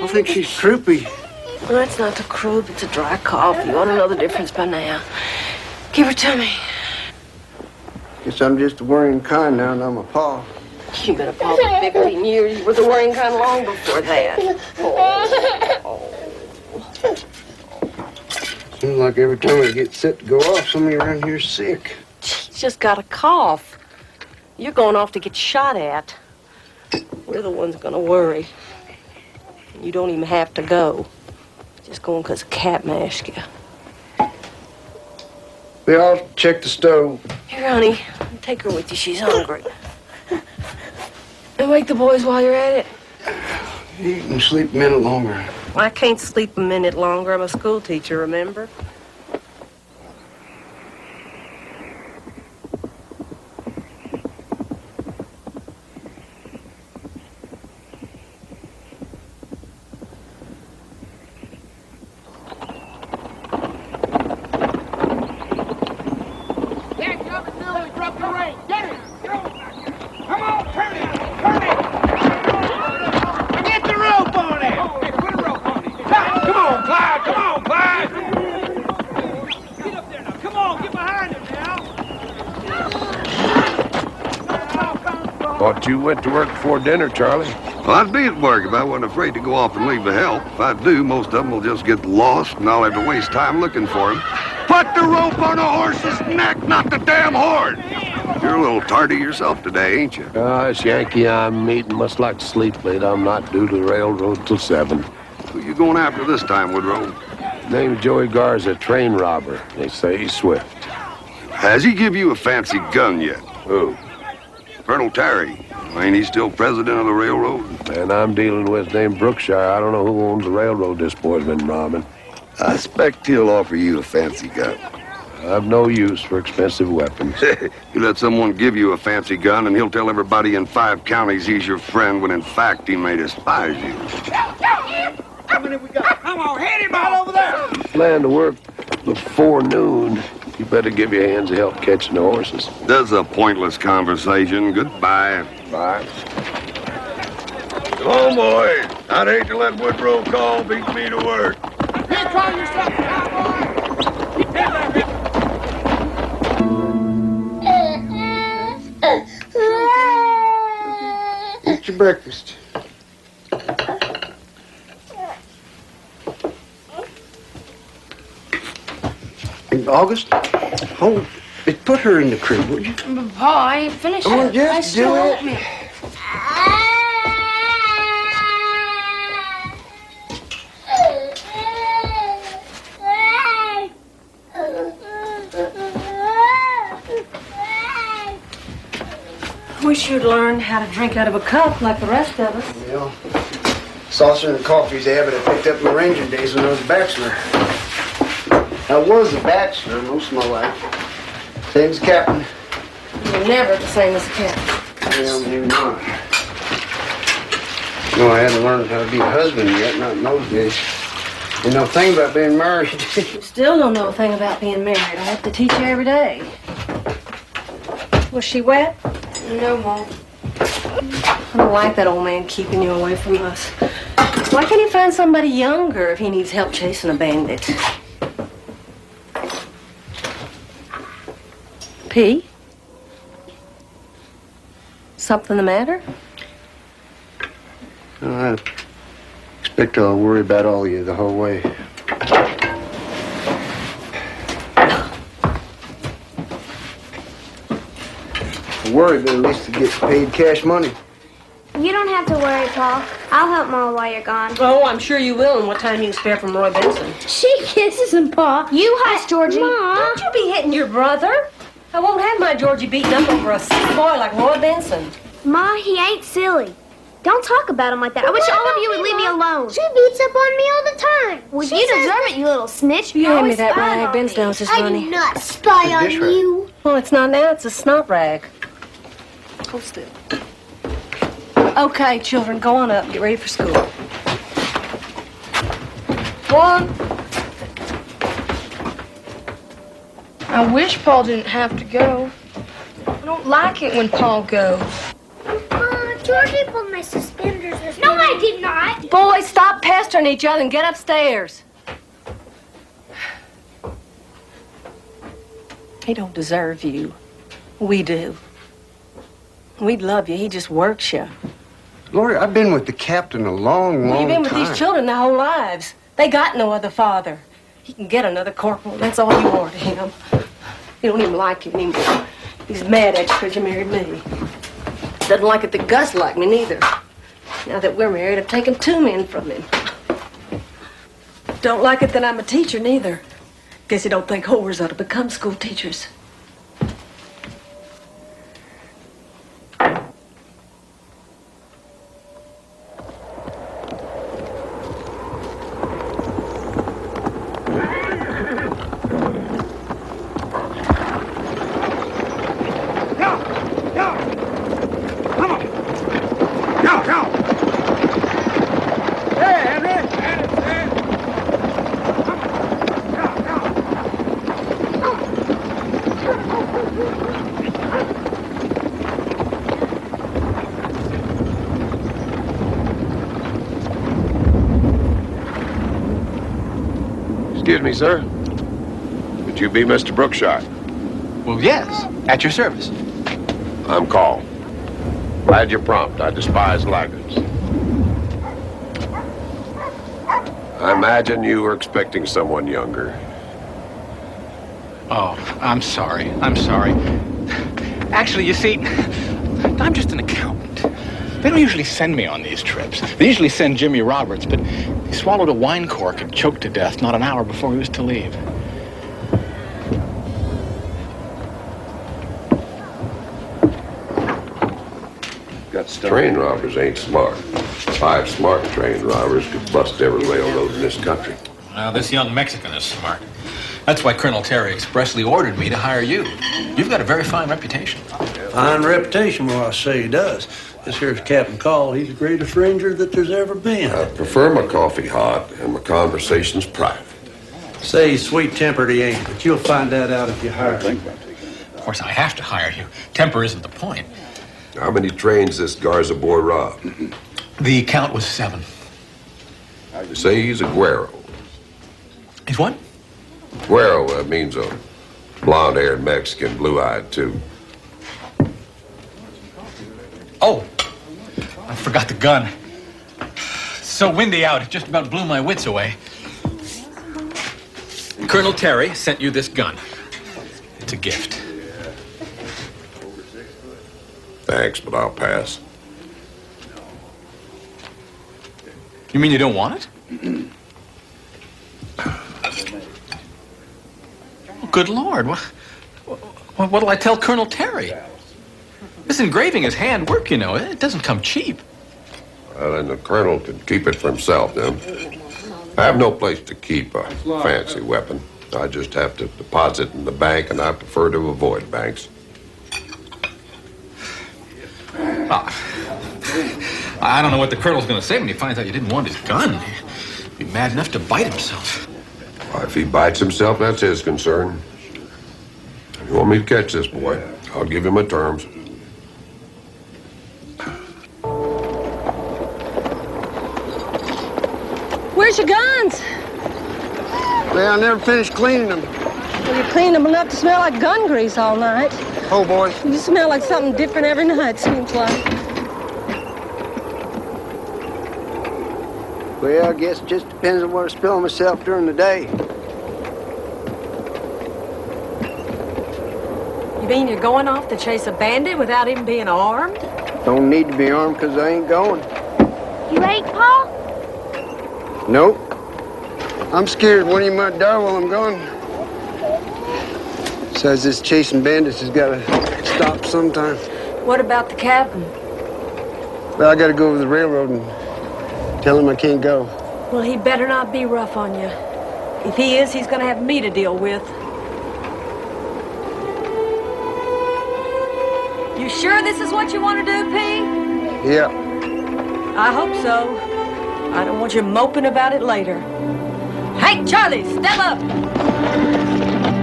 I think she's croupy. Well, that's not the croup, it's a dry cough. You ought to know the difference by now. Give her to me. Guess I'm just the worrying kind now, and I'm a paw. You've been a paw for 15 years. You were the worrying kind long before that. Seems like every time I get set to go off, somebody around here's sick. She's just got a cough. You're going off to get shot at. We're the ones gonna worry. You don't even have to go. Just going because a cat masked you. Well, I'll check the stove. Here, honey, take her with you. She's hungry. And wake the boys while you're at it. You can sleep a minute longer. I can't sleep a minute longer. I'm a school teacher, remember? Thought you went to work before dinner, Charlie. Well, I'd be at work if I wasn't afraid to go off and leave the help. If I do, most of them will just get lost, and I'll have to waste time looking for them. Put the rope on a horse's neck, not the damn horn! You're a little tardy yourself today, ain't you? This Yankee I'm meeting must like to sleep late. I'm not due to the railroad till 7. Who you going after this time, Woodrow? Name's Joey Garza, train robber. They say he's swift. Has he give you a fancy gun yet? Who? Colonel Terry. Ain't he still president of the railroad? Man I'm dealing with named Brookshire. I don't know who owns the railroad this boy's been robbing. I expect he'll offer you a fancy gun. I've no use for expensive weapons. You let someone give you a fancy gun and he'll tell everybody in 5 counties he's your friend when in fact he may despise you. How many we got? Come on, hit him out over there! Plan to work before noon. You better give your hands a help catching the horses. That's a pointless conversation. Goodbye. Bye. Come on, boys. I'd hate to let Woodrow call beat me to work. Here, try yourself, cowboy! Eat your breakfast. August, hold it. Put her in the crib, would you? But Pa, I ain't finished Oh, yet. yes, I still do want it. me. Wish you'd learn how to drink out of a cup like the rest of us. Well, saucer and coffee's the habit I picked up in the Ranger days when I was a bachelor. I was a bachelor most of my life. Same as captain. You're never the same as a cat. Well, maybe not. No, I hadn't learned how to be a husband yet, not in those days. Didn't know a thing about being married. You still don't know a thing about being married. I have to teach you every day. Was she wet? No, Mom. I don't like that old man keeping you away from us. Why can't he find somebody younger if he needs help chasing a bandit? P? Something the matter? I expect I'll worry about all of you the whole way. I worry, but at least to get paid cash money. You don't have to worry, Pa. I'll help Ma while you're gone. Oh, I'm sure you will, and what time you can spare from Roy Benson. She kisses him, Pa. You hush, Georgie. Ma. Don't you be hitting your brother. I won't have my Georgie beaten up over a sick boy like Roy Benson. Ma, he ain't silly. Don't talk about him like that. I wish all of you would leave me alone. She beats up on me all the time. Well, you deserve it, you little snitch. You hand me that rag. Ben's knows his I money. do not spy on dish rag. you. Well, it's not now. It's a snot rag. Hold still. Okay, children, go on up. Get ready for school. One. I wish Paul didn't have to go. I don't like it when Paul goes. Georgie pulled my suspenders this morning. No, I did not. Boys, stop pestering. pestering each other and get upstairs. He don't deserve you. We do. We'd love you. He just works you. Lori, I've been with the captain a long, long You've been with time. these children their whole lives. They got no other father. He can get another corporal. That's all you are to him. He don't even like you anymore. He's mad at you because you married me. Doesn't like it that Gus liked me neither. Now that we're married, I've taken 2 men from him. Don't like it that I'm a teacher neither. Guess you don't think whores ought to become school teachers. Excuse me, sir. Would you be Mr. Brookshire? Well, yes. At your service. I'm Call. Glad you're prompt. I despise laggards. I imagine you were expecting someone younger. Oh, I'm sorry. I'm sorry. Actually, you see, I'm just an accountant. They don't usually send me on these trips. They usually send Jimmy Roberts, but he swallowed a wine cork and choked to death not an hour before he was to leave. Train robbers ain't smart. 5 smart train robbers could bust every railroad in this country. Well, this young Mexican is smart. That's why Colonel Terry expressly ordered me to hire you. You've got a very fine reputation. Fine reputation, well, I say he does. This here's Captain Call. He's the greatest ranger that there's ever been. I prefer my coffee hot and my conversations private. Say he's sweet-tempered, he ain't, but you'll find that out if you hire him. Of course, I have to hire you. Temper isn't the point. How many trains this Garza boy robbed? The count was 7. They say he's a güero. He's what? Güero means a blonde-haired Mexican, blue-eyed, too. Oh, I forgot the gun. It's so windy out, it just about blew my wits away. Colonel Terry sent you this gun. It's a gift. Thanks, but I'll pass. You mean you don't want it? Oh, good Lord. What'll I tell Colonel Terry? This engraving is handwork, you know. It doesn't come cheap. Well, then the colonel can keep it for himself, then. I have no place to keep a fancy weapon. I just have to deposit in the bank, and I prefer to avoid banks. I don't know what the colonel's going to say when he finds out you didn't want his gun. He'd be mad enough to bite himself. Well, if he bites himself, that's his concern. If you want me to catch this boy, I'll give him my terms. Where's your guns? Well, I never finished cleaning them. Well, you cleaned them enough to smell like gun grease all night. Oh, boy. You smell like something different every night, seems like. Well, I guess it just depends on what I spill on myself during the day. You mean you're going off to chase a bandit without even being armed? Don't need to be armed because I ain't going. You ain't, Paul? Nope. I'm scared one of you might die while I'm gone. Besides, this chasing bandits has got to stop sometime. What about the captain? Well, I got to go over the railroad and tell him I can't go. Well, he better not be rough on you. If he is, he's going to have me to deal with. You sure this is what you want to do, P? Yeah. I hope so. I don't want you moping about it later. Hey, Charlie, step up!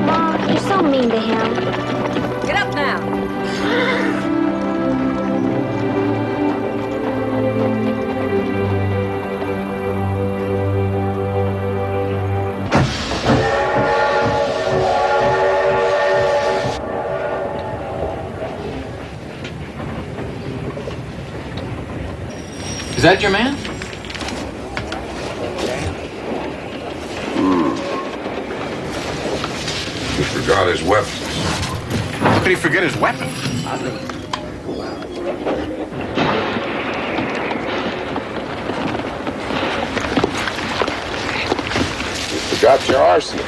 Mom, you're so mean to him. Get up now. Is that your man? He forgot his weapons. How could he forget his weapon? You forgot your arsenal.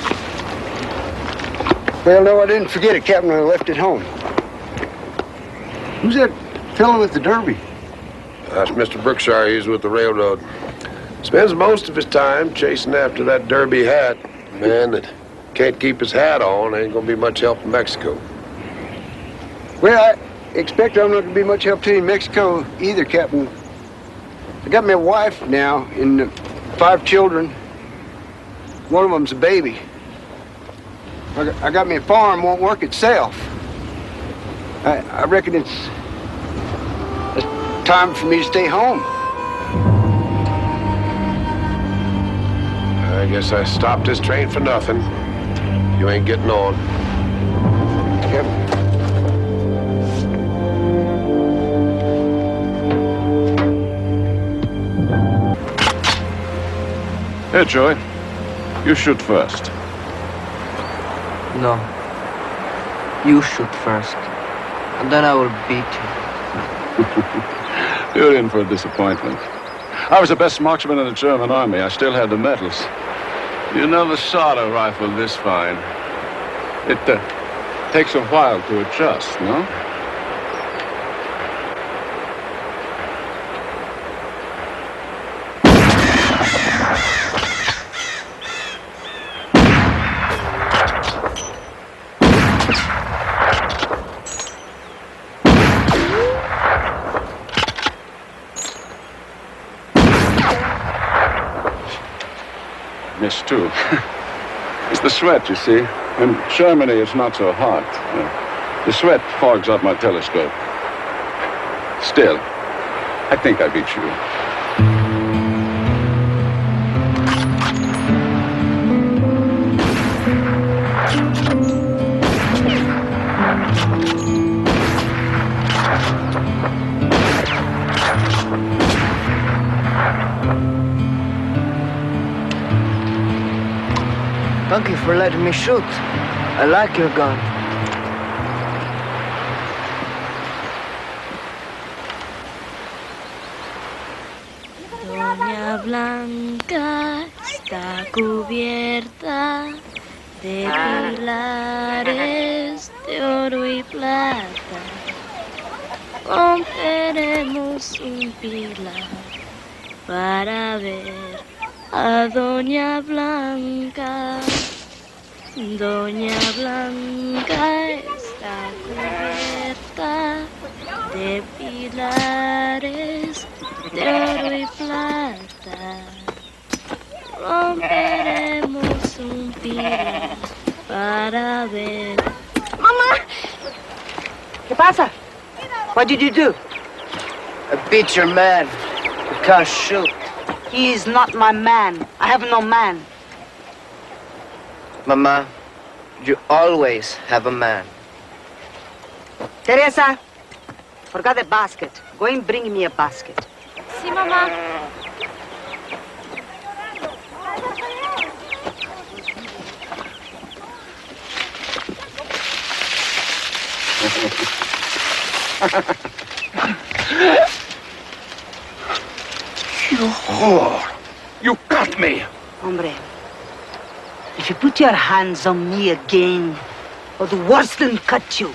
Well, no, I didn't forget it, Captain. I left it home. Who's that fellow with the derby? That's Mr. Brookshire. He's with the railroad. Spends most of his time chasing after that derby hat. Man that can't keep his hat on ain't gonna be much help in Mexico. Well, I expect I'm not going to be much help to you in Mexico either, Captain. I got me a wife now and 5 children. One of them's a baby. I got me a farm, won't work itself. I reckon it's time for me to stay home. I guess I stopped this train for nothing. You ain't getting on. Yep. Here, Joey. You shoot first. No. You shoot first. And then I will beat you. You're in for a disappointment. I was the best marksman in the German army. I still had the medals. You never shot a rifle this fine. It takes a while to adjust, no? Missed too. It's the sweat, you see. In Germany, it's not so hot. The sweat fogs up my telescope. Still, I think I beat you. Thank you for letting me shoot. I like your gun. Doña Blanca está cubierta de pilares de oro y plata. Romperemos un pilar para ver a Doña Blanca. Doña Blanca está cubierta de pilares de oro y plata. Romperemos un pilar para ver. Mama! ¿Qué pasa? What did you do? I beat your man. You can't shoot. He is not my man. I have no man. Mama, you always have a man. Teresa, forgot the basket. Go and bring me a basket. Sí, mamá. You whore! You got me! Hombre, if you put your hands on me again, I'll do worse than cut you.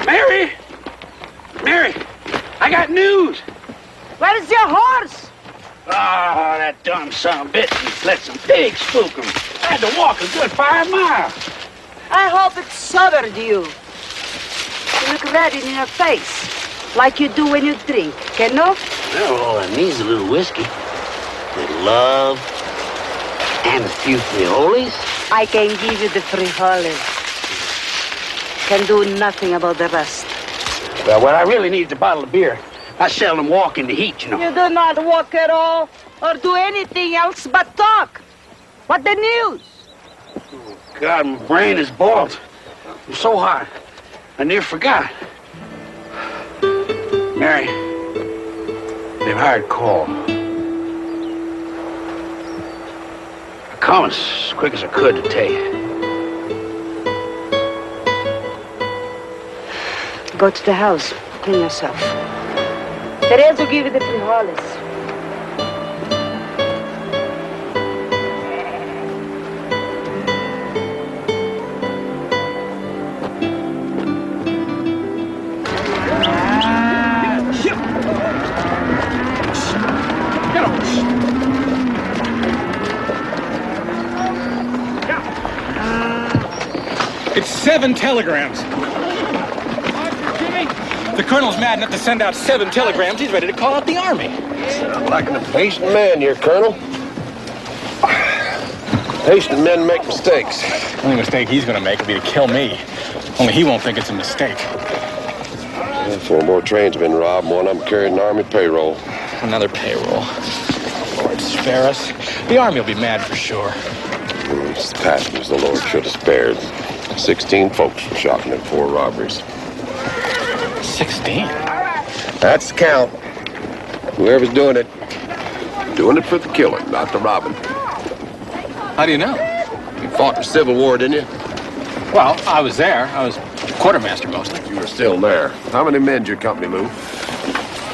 Mary! Mary! I got news! Where's your horse? Ah, that dumb son of a bitch let some pigs spook him. I had to walk a good 5 miles. I hope it sobered you. You look red in your face, like you do when you drink, que no? Well, all I need is a little whiskey, a little love, and a few frijoles. I can give you the frijoles. Can do nothing about the rest. Well, what I really need is a bottle of beer. I seldom walk in the heat, you know. You do not walk at all, or do anything else but talk. What the news? God, my brain is boiled. I'm so hot. I near forgot. Mary, they've hired Cole. I come as quick as I could to tell you. Go to the house. Clean yourself. Teresa will give you the frijoles. It's 7 telegrams. The colonel's mad enough to send out 7 telegrams. He's ready to call out the army. Sound like an impatient man here, Colonel. Patient men make mistakes. The only mistake he's going to make will be to kill me. Only he won't think it's a mistake. 4 more trains have been robbed. One of them carried an army payroll. Another payroll. Lord, spare us. The army will be mad for sure. It's the passengers the Lord should have spared. 16 folks were shot in 4 robberies. 16? That's the count. Whoever's doing it for the killing, not the robbing. How do you know? You fought the Civil War, didn't you? Well, I was there. I was quartermaster mostly. You were still there. How many men did your company move?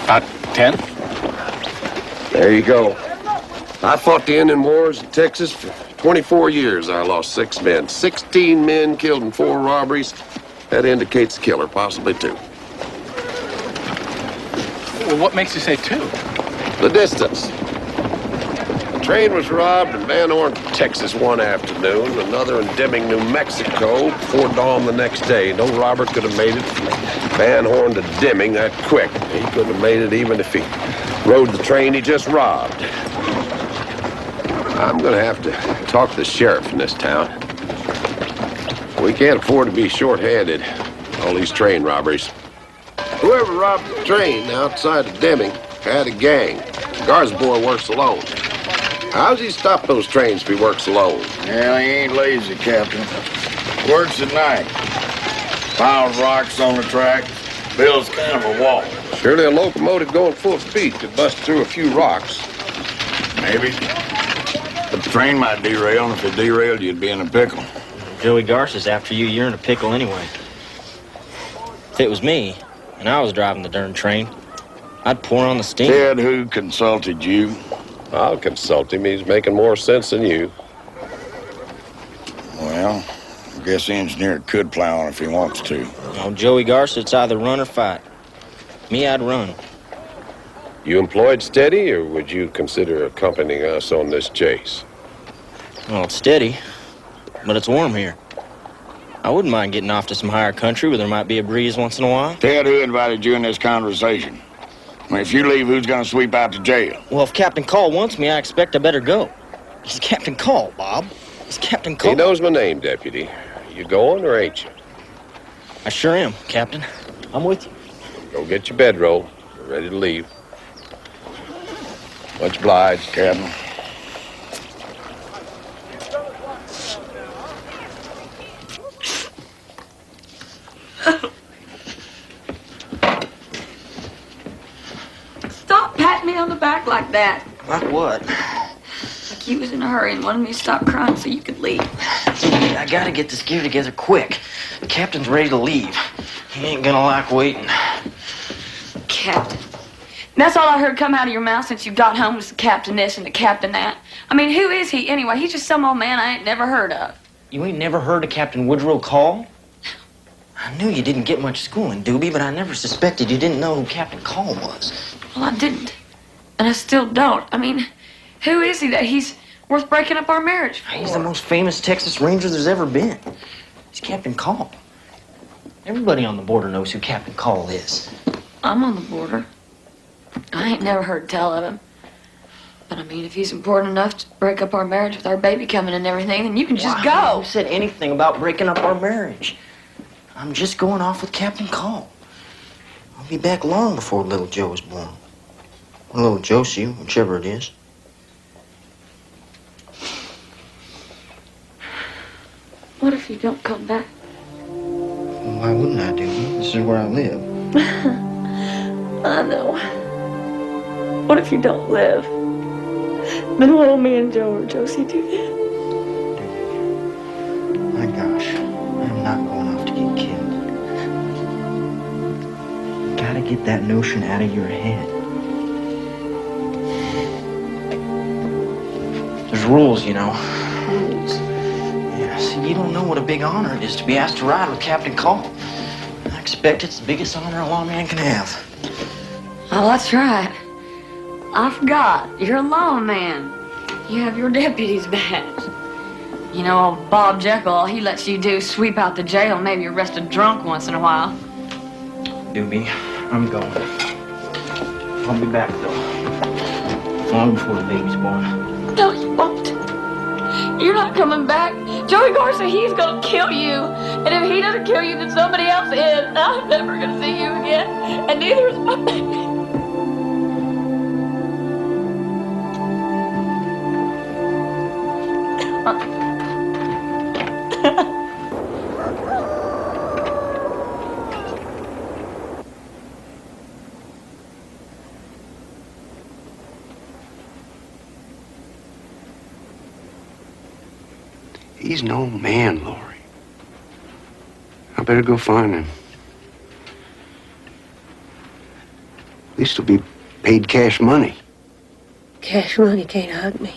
About 10. There you go. I fought the Indian Wars in Texas for 24 years. I lost 6 men. 16 men killed in 4 robberies. That indicates the killer, possibly 2. Well, what makes you say 2? The distance. The train was robbed in Van Horn, Texas one afternoon, another in Deming, New Mexico, before dawn the next day. No robber could have made it from Van Horn to Deming that quick. He couldn't have made it even if he rode the train he just robbed. I'm going to have to talk to the sheriff in this town. We can't afford to be short-handed. All these train robberies. Whoever robbed the train outside of Deming had a gang. The guards boy works alone. How's he stop those trains if he works alone? Well, he ain't lazy, Captain. Works at night. Piles rocks on the track. Builds kind of a wall. Surely a locomotive going full speed could bust through a few rocks. Maybe. But the train might derail, and if it derailed, you'd be in a pickle. Joey Garces after you, you're in a pickle anyway. If it was me, and I was driving the darn train, I'd pour on the steam. Ted, who consulted you? I'll consult him. He's making more sense than you. Well, I guess the engineer could plow on if he wants to. No, Joey Garces, it's either run or fight. Me, I'd run. You employed steady, or would you consider accompanying us on this chase? Well, it's steady, but it's warm here. I wouldn't mind getting off to some higher country where there might be a breeze once in a while. Ted, who invited you in this conversation? I mean, if you leave, who's going to sweep out to jail? Well, if Captain Call wants me, I expect I better go. He's Captain Call, Bob. He's Captain Call. He knows my name, Deputy. You going or ain't you? I sure am, Captain. I'm with you. Go get your bedroll. We're ready to leave. Much obliged, Captain. Stop patting me on the back like that. Like what? Like you was in a hurry and wanted me to stop crying so you could leave. I gotta get this gear together quick. The captain's ready to leave. He ain't gonna like waiting. Captain. That's all I heard come out of your mouth since you got home was the captain this and the captain that. I mean, who is he anyway? He's just some old man I ain't never heard of. You ain't never heard of Captain Woodrow Call? I knew you didn't get much schooling, Doobie, but I never suspected you didn't know who Captain Call was. Well, I didn't. And I still don't. I mean, who is he that he's worth breaking up our marriage for? He's the most famous Texas Ranger there's ever been. He's Captain Call. Everybody on the border knows who Captain Call is. I'm on the border. I ain't never heard tell of him. But I mean, if he's important enough to break up our marriage with our baby coming and everything, then you can just go. Who said anything about breaking up our marriage? I'm just going off with Captain Call. I'll be back long before little Joe is born. Or little Josie, whichever it is. What if you don't come back? Why wouldn't I do? This is where I live. I know. What if you don't live? Then what'll me and Joe or Josie do then? My gosh, I'm not going off to get killed. You gotta get that notion out of your head. There's rules, you know. Rules? Yeah, see, you don't know what a big honor it is to be asked to ride with Captain Call. I expect it's the biggest honor a lawman can have. Oh, that's right. I forgot. You're a lawman. You have your deputy's badge. You know, old Bob Jekyll, all he lets you do is sweep out the jail and maybe arrest a drunk once in a while. Doobie, I'm going. I'll be back, though. Long before the baby's born. No, you won't. You're not coming back. Joey Gar said he's gonna kill you. And if he doesn't kill you, then somebody else is. And I'm never gonna see you again. And neither is my baby. He's no man, Lori. I better go find him. At least he'll be paid cash money. Cash money can't hug me.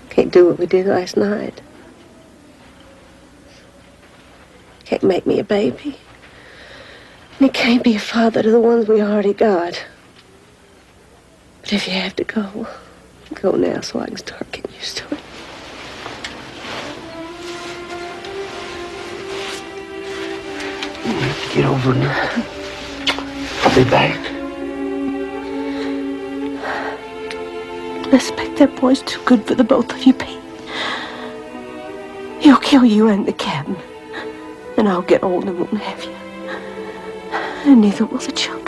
Can't do what we did last night. Can't make me a baby. And he can't be a father to the ones we already got. But if you have to go, go now so I can start getting used to it. You have to get over now. I'll be back. I expect that boy's too good for the both of you, Pete. He'll kill you and the captain. And I'll get old and won't have you. And neither will the children.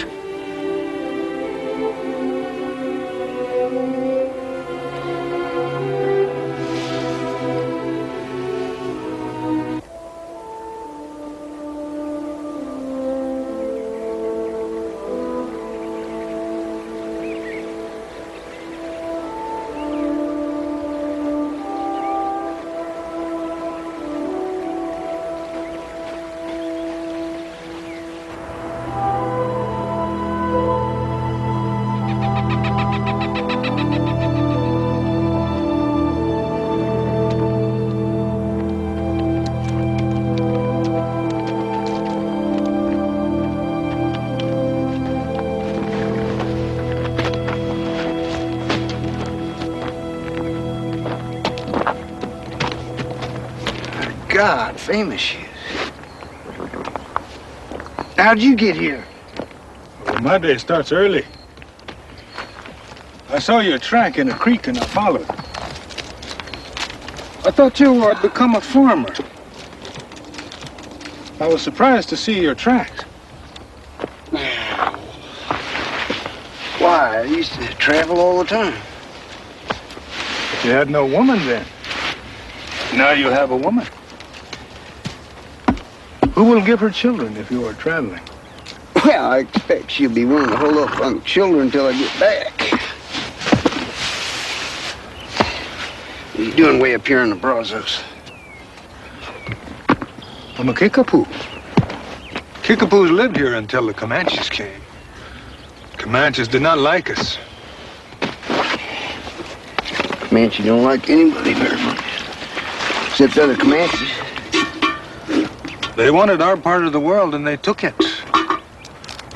God, famous she is. How'd you get here? Well, my day starts early. I saw your track in a creek and I followed. I thought you had become a farmer. I was surprised to see your tracks. Why, I used to travel all the time. You had no woman then. Now you have a woman. Who will give her children if you are traveling? Well, I expect she'll be willing to hold up on the children until I get back. What are you doing way up here in the Brazos? I'm a Kickapoo. Kickapoos lived here until the Comanches came. Comanches did not like us. Comanche don't like anybody very much. Except other Comanches. They wanted our part of the world and they took it.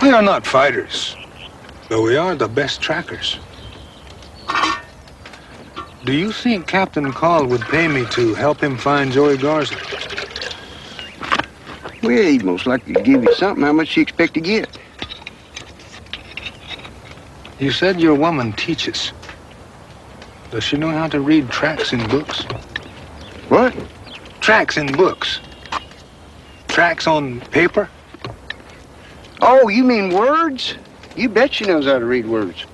We are not fighters, but we are the best trackers. Do you think Captain Call would pay me to help him find Joey Garza? Well, he'd most likely give you something. How much do you expect to get? You said your woman teaches. Does she know how to read tracks in books? What? Tracks in books. Tracks on paper? Oh, you mean words? You bet she knows how to read words.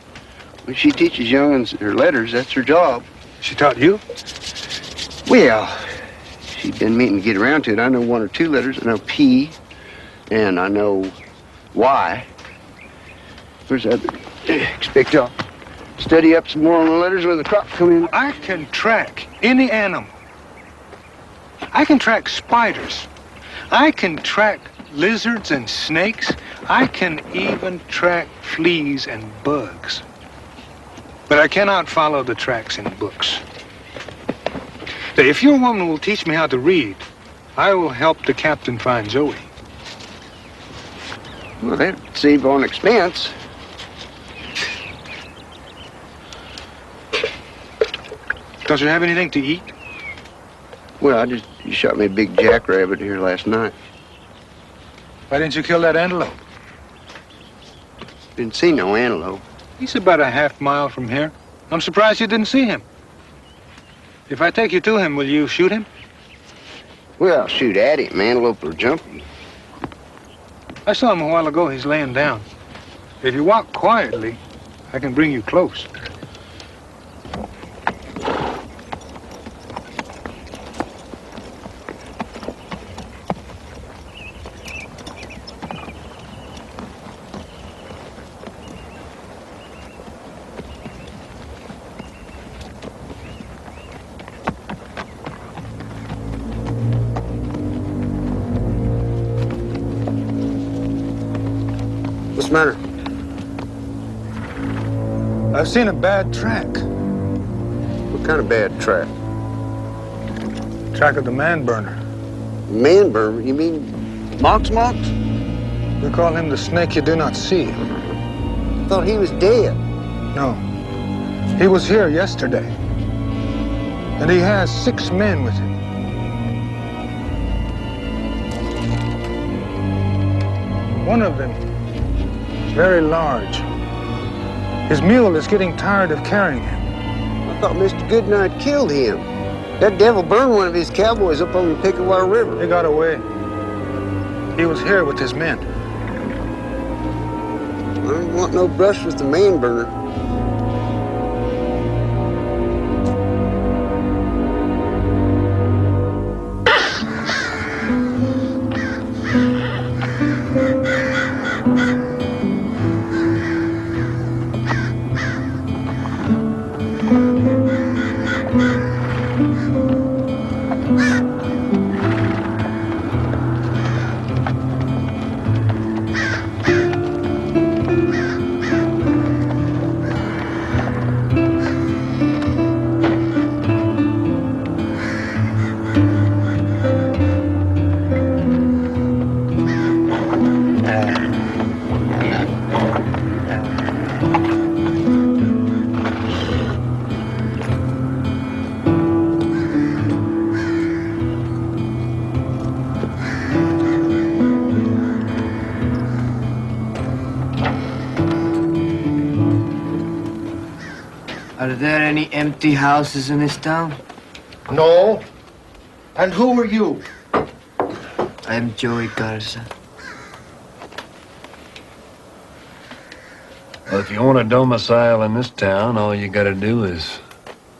When she teaches young'uns her letters, that's her job. She taught you? Well, she's been meaning to get around to it. I know one or two letters. I know P, and I know Y. Where's that? Expect y'all study up some more on the letters when the crops come in. I can track any animal. I can track spiders. I can track lizards and snakes. I can even track fleas and bugs. But I cannot follow the tracks in books. If your woman will teach me how to read, I will help the captain find Zoe. Well, that'd save on expense. Does you have anything to eat? Well, you shot me a big jackrabbit here last night. Why didn't you kill that antelope? Didn't see no antelope. He's about a half mile from here. I'm surprised you didn't see him. If I take you to him, will you shoot him? Well, I'll shoot at him. Antelope are jumping. I saw him a while ago. He's laying down. If you walk quietly, I can bring you close. What's the matter? I've seen a bad track. What kind of bad track? Track of the man burner. Man burner? You mean Mox? We call him the snake you do not see. Thought he was dead. No. He was here yesterday. And he has 6 men with him. One of them is very large. His mule is getting tired of carrying him. I thought Mr. Goodnight killed him. That devil burned one of his cowboys up on the Pickerwater River. He got away. He was here with his men. I don't want no brush with the man burner. Are there any empty houses in this town? No. And who are you? I'm Joey Garza. Well, if you want a domicile in this town, all you gotta do is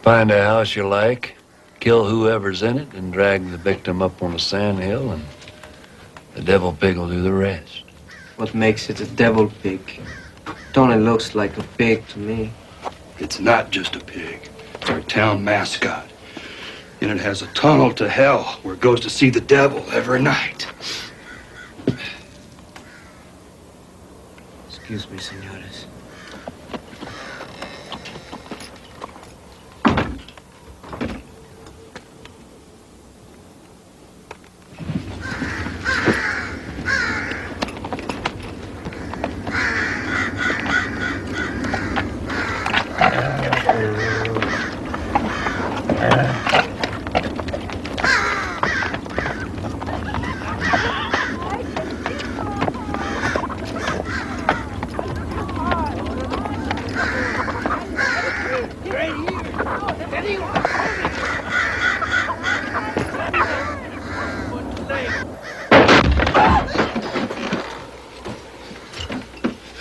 find a house you like, kill whoever's in it, and drag the victim up on a sand hill, and the devil pig will do the rest. What makes it a devil pig? It only looks like a pig to me. It's not just a pig. It's our town mascot. And it has a tunnel to hell where it goes to see the devil every night. Excuse me, senores.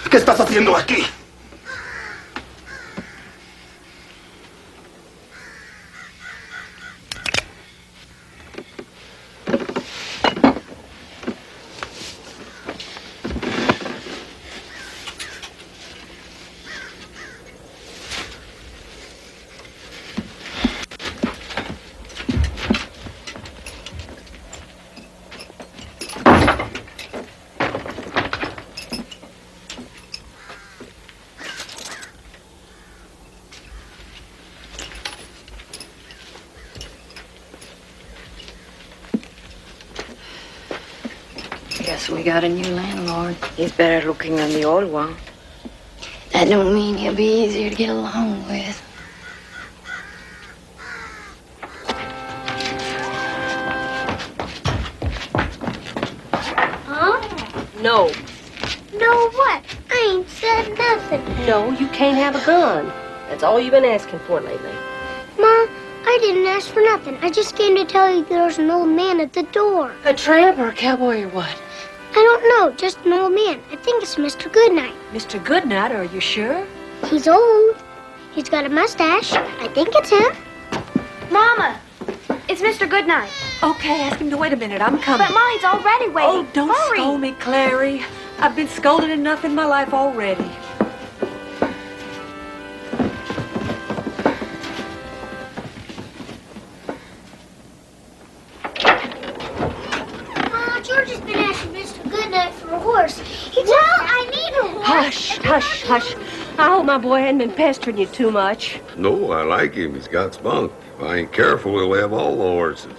¿Qué estás haciendo aquí? Guess we got a new landlord. He's better looking than the old one. That don't mean he'll be easier to get along with. Huh? No. No what? I ain't said nothing. No, you can't have a gun. That's all you've been asking for lately. Ma, I didn't ask for nothing. I just came to tell you there's an old man at the door. A tramp or a cowboy or what? I don't know, just an old man. I think it's Mr. Goodnight. Mr. Goodnight, are you sure? He's old. He's got a mustache. I think it's him. Mama, it's Mr. Goodnight. Okay, ask him to wait a minute. I'm coming. But Ma, he's already waiting. Oh, don't Hurry. scold me, Clary. I've been scolded enough in my life already. George has been asking Mr. Goodnight for a horse. I need a horse. Hush, hush, hush. I hope my boy hadn't been pestering you too much. No, I like him. He's got spunk. If I ain't careful, he'll have all the horses.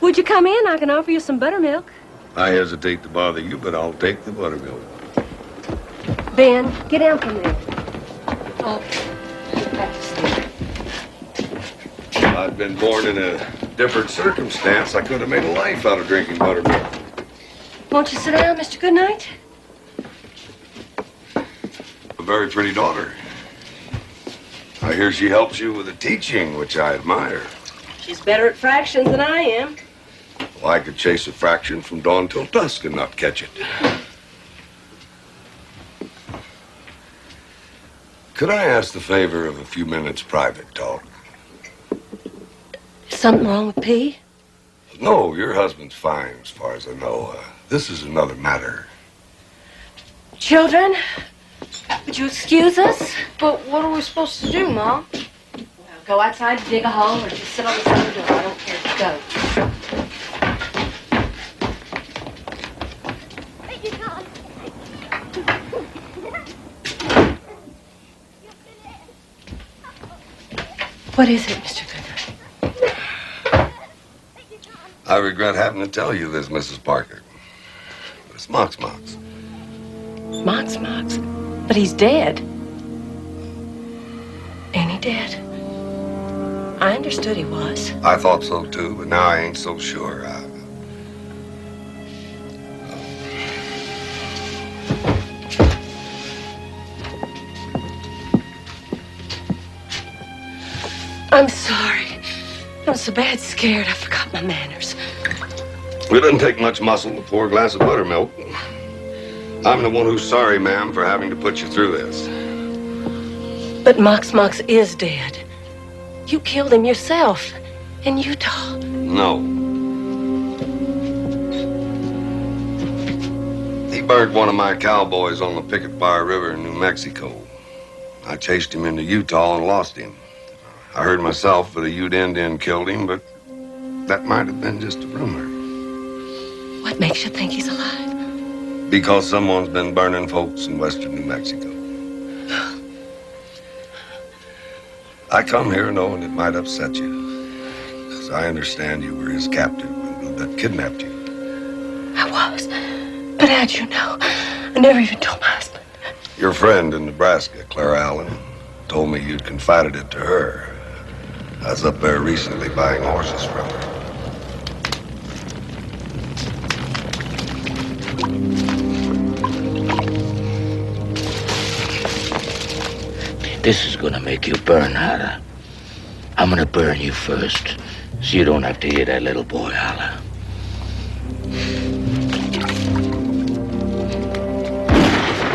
Would you come in? I can offer you some buttermilk. I hesitate to bother you, but I'll take the buttermilk. Ben, get down from there. Oh, If I'd been born in a different circumstance, I could have made a life out of drinking buttermilk. won't you sit down, Mr. Goodnight? A very pretty daughter. I hear she helps you with the teaching, which I admire. She's better at fractions than I am. Well, I could chase a fraction from dawn till dusk and not catch it. Could I ask the favor of a few minutes private talk? Something wrong with P? No, your husband's fine as far as I know. This is another matter. Children, would you excuse us? But what are we supposed to do, Mom? Well, go outside, dig a hole, or just sit on the side of the door. I don't care. Go. What is it, Mr. Goodnight? I regret having to tell you this, Mrs. Parker. It's Mox. Mox. But he's dead. Ain't he dead? I understood he was. I thought so, too, but now I ain't so sure. I'm sorry. I was so bad scared I forgot my manners. It doesn't take much muscle to pour a glass of buttermilk. I'm the one who's sorry, ma'am, for having to put you through this. But Mox is dead. You killed him yourself in Utah. No. He burned one of my cowboys on the Picket Fire River in New Mexico. I chased him into Utah and lost him. I heard myself that a Ute Indian killed him, but that might have been just a rumor. What makes you think he's alive? Because someone's been burning folks in western New Mexico. I come here knowing it might upset you. As I understand, you were his captive when Blue Duck kidnapped you. I was. But how'd you know? I never even told my husband. Your friend in Nebraska, Clara Allen, told me you'd confided it to her. I was up there recently buying horses from her. This is gonna make you burn holler. I'm gonna burn you first, so you don't have to hear that little boy holler.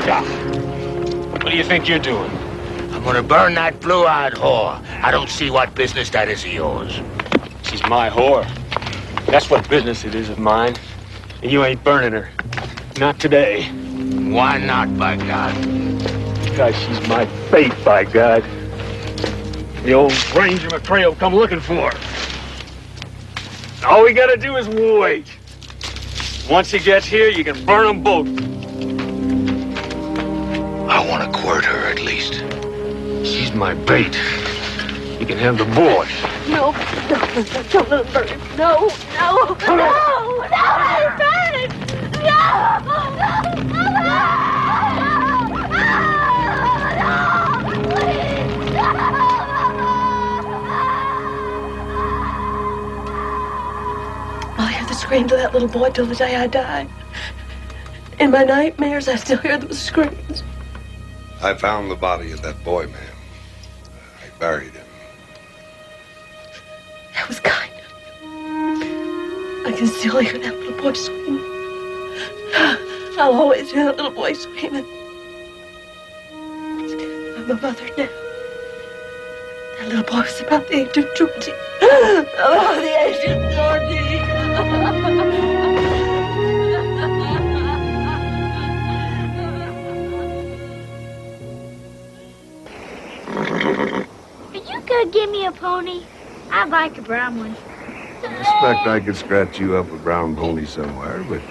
Yeah. What do you think you're doing? I'm gonna burn that blue-eyed whore. I don't see what business that is of yours. She's my whore. That's what business it is of mine. And you ain't burning her. Not today. Why not, by God? Because she's my fate, by God. The old Ranger McCray will come looking for her. All we gotta do is wait. Once he gets here, you can burn them both. I want to court her, at least. She's my bait. You can have the boy. No, don't let him burn him. No, no, no, no, let him burn him. I'll hear the screams of that little boy till the day I die. In my nightmares, I still hear those screams. I found the body of that boy, ma'am. I buried him. That was kind. I can still hear that little boy screaming. I'll always hear that little boy screaming. I'm a mother now. That little boy was about the age of 20. About the age of 20. Are you gonna give me a pony? I'd like a brown one. I expect I could scratch you up a brown pony somewhere, but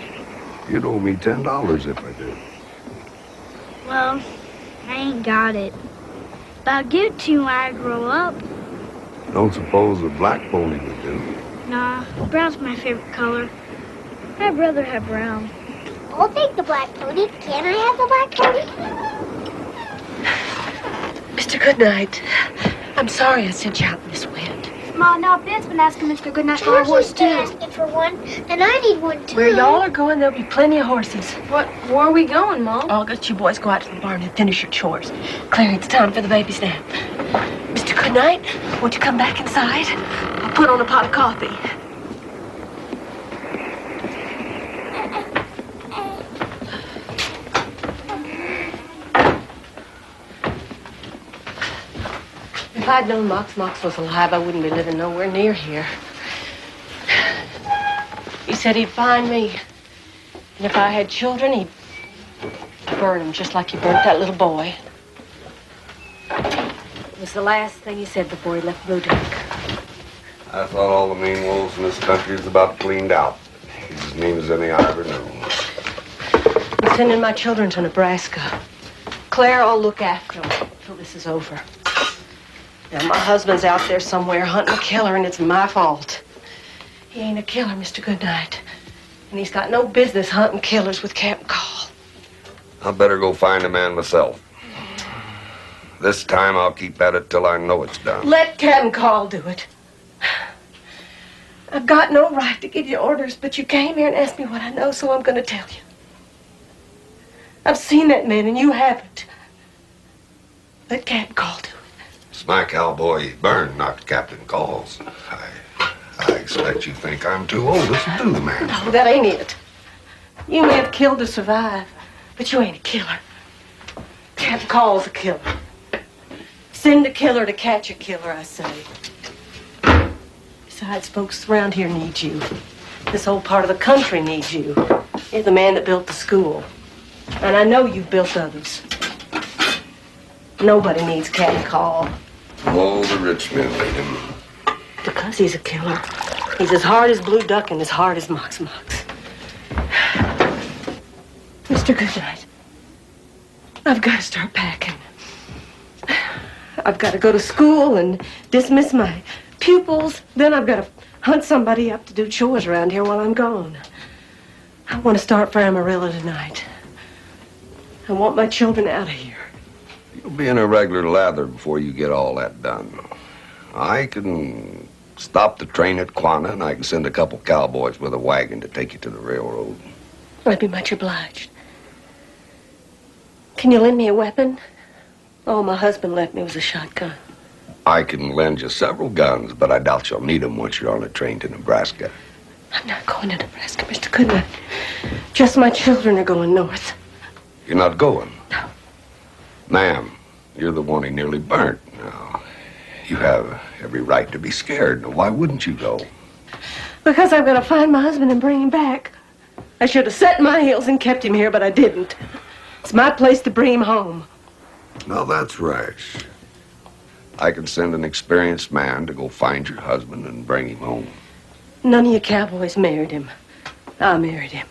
you'd owe me $10 if I did. Well, I ain't got it. But I'll give it to you when I grow up. Don't suppose a black pony would do. Nah, brown's my favorite color. I'd rather have brown. I'll take the black pony. Can I have the black pony? Mr. Goodnight, I'm sorry I sent you out in this wind. Ma, now Ben's been asking Mr. Goodnight for a horse, too. Asking for one, and I need one, too. Where y'all are going, there'll be plenty of horses. Where are we going, Mom? I'll let you boys go out to the barn and finish your chores. Clary, it's time for the baby's nap. Mr. Goodnight, won't you come back inside? I'll put on a pot of coffee. If I'd known Mox was alive, I wouldn't be living nowhere near here. He said he'd find me. And if I had children, he'd burn them just like he burnt that little boy. It was the last thing he said before he left Blue Duck. I thought all the mean wolves in this country was about cleaned out. He's as mean as any I ever knew. I'm sending my children to Nebraska. Claire, I'll look after them until this is over. Now, my husband's out there somewhere hunting a killer, and it's my fault. He ain't a killer, Mr. Goodnight. And he's got no business hunting killers with Captain Call. I better go find a man myself. This time I'll keep at it till I know it's done. Let Captain Call do it. I've got no right to give you orders, but you came here and asked me what I know, so I'm going to tell you. I've seen that man, and you haven't. Let Captain Call do it. It's my cowboy Byrne knocked Captain Call's. I expect you think I'm too old to do the man. No, that ain't it. You may have killed to survive, but you ain't a killer. Captain Call's a killer. Send a killer to catch a killer, I say. Besides, folks around here need you. This whole part of the country needs you. You're the man that built the school. And I know you've built others. Nobody needs Captain Call. Oh, the rich men made him. Because he's a killer. He's as hard as Blue Duck and as hard as Mox. Mr. Goodnight, I've got to start packing. I've got to go to school and dismiss my pupils. Then I've got to hunt somebody up to do chores around here while I'm gone. I want to start for Amarillo tonight. I want my children out of here. You'll be in a regular lather before you get all that done. I can stop the train at Quanah, and I can send a couple cowboys with a wagon to take you to the railroad. I'd be much obliged. Can you lend me a weapon? All my husband left me was a shotgun. I can lend you several guns, but I doubt you'll need them once you're on a train to Nebraska. I'm not going to Nebraska, Mr. Goodnight. Just my children are going north. You're not going? No. Ma'am, you're the one he nearly burnt. Now, you have every right to be scared. Now, why wouldn't you go? Because I've got to find my husband and bring him back. I should have set my heels and kept him here, but I didn't. It's my place to bring him home. Now, that's rash. I can send an experienced man to go find your husband and bring him home. None of you cowboys married him. I married him.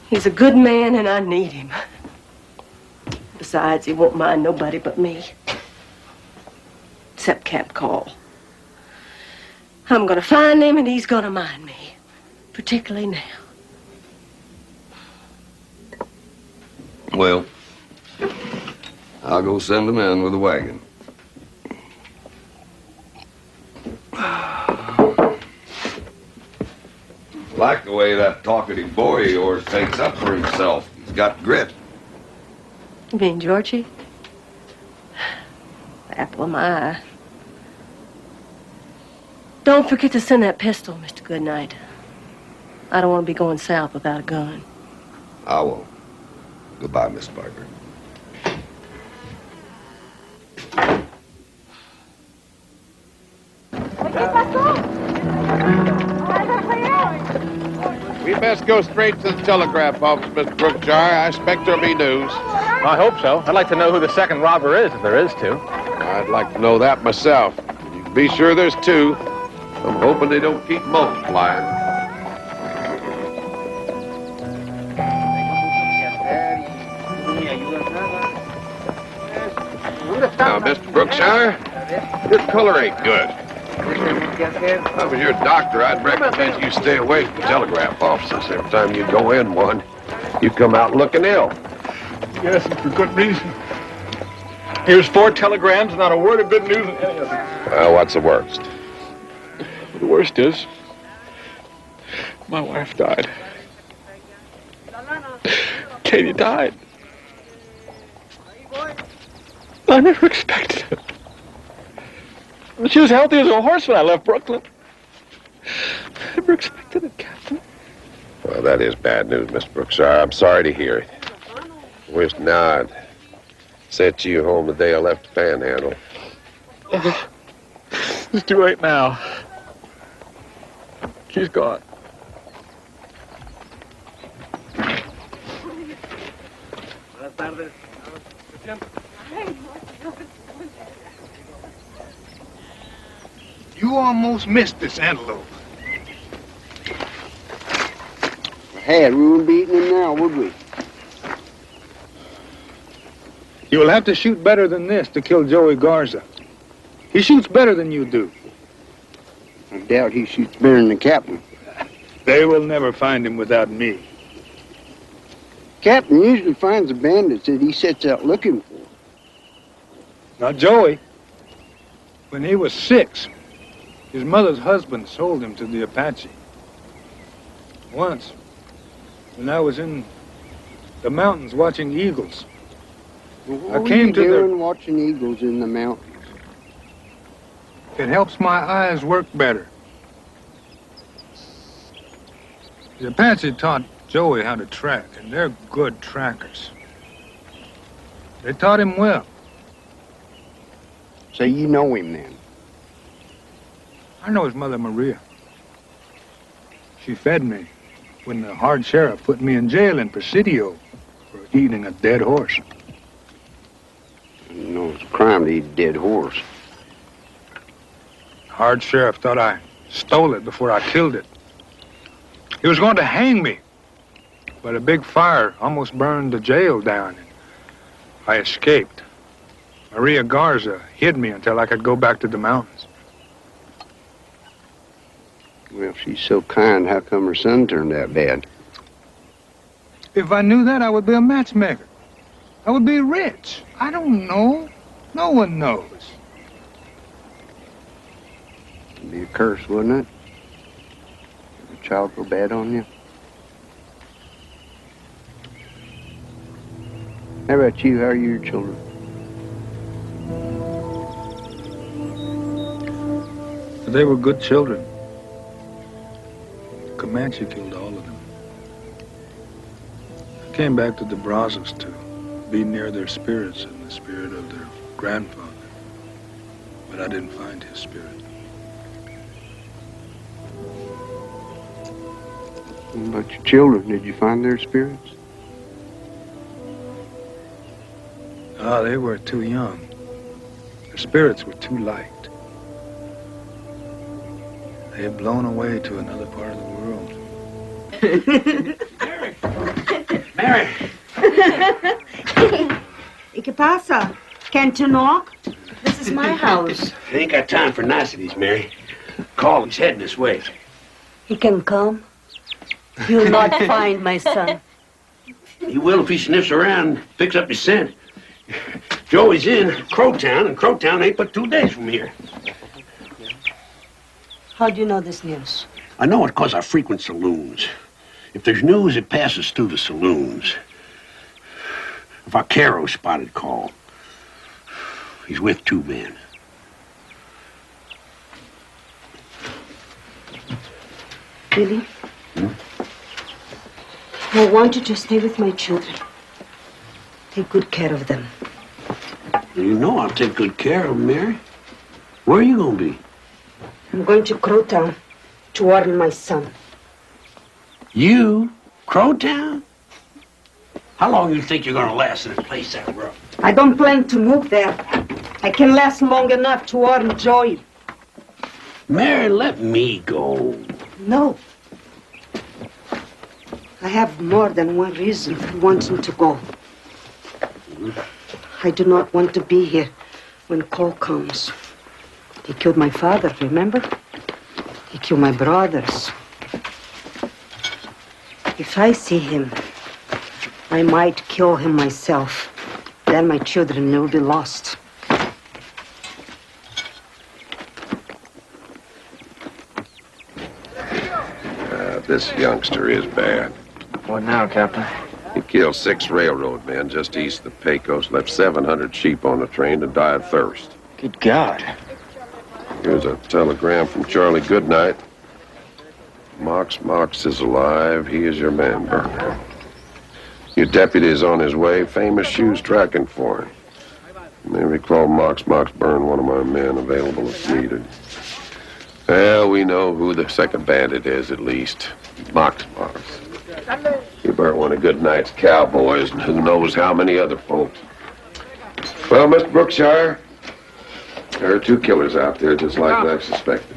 He's a good man, and I need him. Besides, he won't mind nobody but me. Except Cap Call. I'm gonna find him and he's gonna mind me. Particularly now. Well, I'll go send him in with a wagon. Like the way that talkative boy of yours takes up for himself. He's got grit. You mean Georgie? The apple of my eye. Don't forget to send that pistol, Mr. Goodnight. I don't want to be going south without a gun. I won't. Goodbye, Miss Parker. We best go straight to the telegraph office, Mr. Brookshire. I expect there'll be news. I hope so. I'd like to know who the second robber is, if there is to. I'd like to know that myself. You can be sure there's two. I'm hoping they don't keep multiplying. Now, Mr. Brookshire, your color ain't good. If I was your doctor, I'd recommend you stay away from telegraph offices. Every time you go in one, you come out looking ill. Yes, and for good reason. Here's 4 telegrams, not a word of good news in any of them. Well, what's the worst? The worst is, my wife died. Katie died. I never expected it. She was healthy as a horse when I left Brooklyn. I never expected it, Captain. Well, that is bad news, Mr. Brookshire. I'm sorry to hear it. Wish now I'd sent you home the day I left the Panhandle. It's too late now. She's gone. You almost missed this antelope. Had, we wouldn't be eating him now, would we? You'll have to shoot better than this to kill Joey Garza. He shoots better than you do. I doubt he shoots better than the captain. They will never find him without me. Captain usually finds the bandits that he sets out looking for. Not Joey. When he was 6, his mother's husband sold him to the Apache. Once, when I was in the mountains watching eagles, I came to doing watching eagles in the mountains. It helps my eyes work better. The Apache taught Joey how to track, and they're good trackers. They taught him well. So you know him then? I know his mother, Maria. She fed me when the hard sheriff put me in jail in Presidio for eating a dead horse. You know, it's a crime to eat a dead horse. Hard sheriff thought I stole it before I killed it. He was going to hang me, but a big fire almost burned the jail down. I escaped. Maria Garza hid me until I could go back to the mountains. Well, if she's so kind, how come her son turned out bad? If I knew that, I would be a matchmaker. I would be rich. I don't know. No one knows. It'd be a curse, wouldn't it? If a child go bad on you. How about you? How are your children? They were good children. Comanche killed all of them. I came back to the Brazos to be near their spirits and the spirit of their grandfather. But I didn't find his spirit. What about your children? Did you find their spirits? Ah, they were too young. Their spirits were too light. They had blown away to another part of the world. Mary! ¿Y qué pasa? Can't you knock? This is my house. I ain't got time for niceties, Mary. call. He's heading this way. He can come. You'll not find my son. He will if he sniffs around and picks up his scent. Joey's in Crowtown, and Crowtown ain't but 2 days from here. How do you know this news? I know it because I frequent saloons. If there's news, it passes through the saloons. A vaquero spotted call. He's with 2 men. Billy? I want you to stay with my children. Take good care of them. You know I'll take good care of them, Mary. Where are you going to be? I'm going to Crowtown to warn my son. You? Crowtown? How long do you think you're going to last in a place that rough? I don't plan to move there. I can last long enough to warn Joey. Mary, let me go. No. I have more than one reason for wanting to go. I do not want to be here when call comes. He killed my father, remember? He killed my brothers. If I see him, I might kill him myself. Then my children will be lost. This youngster is bad. What now, Captain? He killed 6 railroad men just east of Pecos, left 700 sheep on the train to die of thirst. Good God. Here's a telegram from Charlie Goodnight. Mox is alive. He is your man, Parker. Your deputy is on his way. Famous shoes tracking for him. May recall Mox burned one of my men, available if needed. Well, we know who the second bandit is, at least. Mox. He burnt one of Goodnight's cowboys, and who knows how many other folks. Well, Mr. Brookshire, there are 2 killers out there, just like I suspected.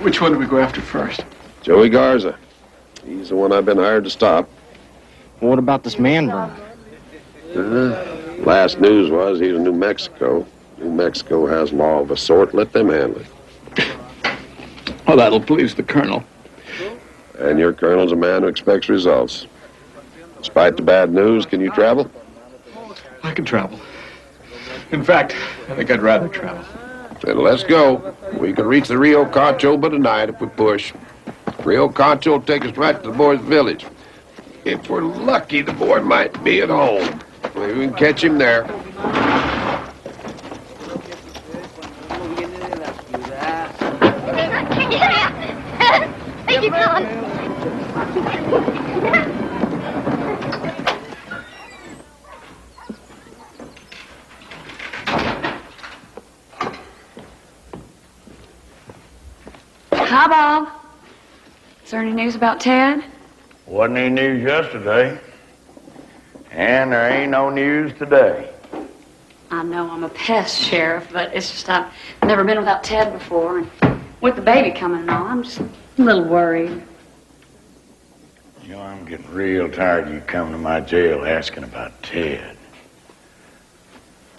Which one do we go after first? Joey Garza. He's the one I've been hired to stop. What about this man burn? Last news was he's in New Mexico. New Mexico has law of a sort. Let them handle it. Well, that'll please the colonel. And your colonel's a man who expects results. Despite the bad news, can you travel? I can travel. In fact, I think I'd rather travel. Then let's go. We can reach the Rio Concho by tonight if we push. Rio Concho will take us right to the boy's village. If we're lucky, the boy might be at home. Maybe we can catch him there. Where you going? Hi, Bob. Is there any news about Ted? Wasn't any news yesterday. And there ain't no news today. I know I'm a pest, Sheriff, but it's just I've never been without Ted before. And with the baby coming and all, I'm just a little worried. You know, I'm getting real tired of you coming to my jail asking about Ted.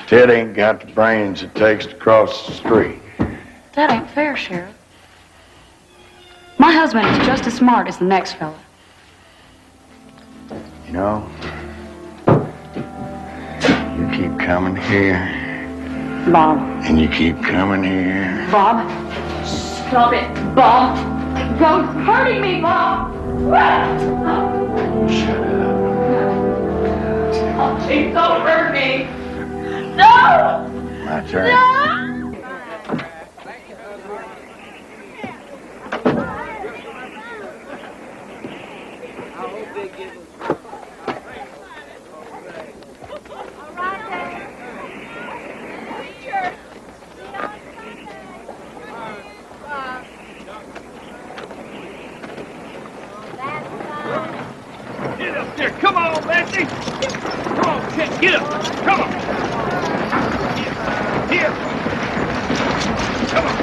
Ted ain't got the brains it takes to cross the street. That ain't fair, Sheriff. My husband is just as smart as the next fella. You know, you keep coming here. Bob. And you keep coming here. Bob. Stop it, Bob. Go hurting me, Bob. Shut up. Oh, please don't hurt me. No! My turn. No! Get up there. Come on, Betsy. Come on, Chet. Get up. Come on. Here. Come on.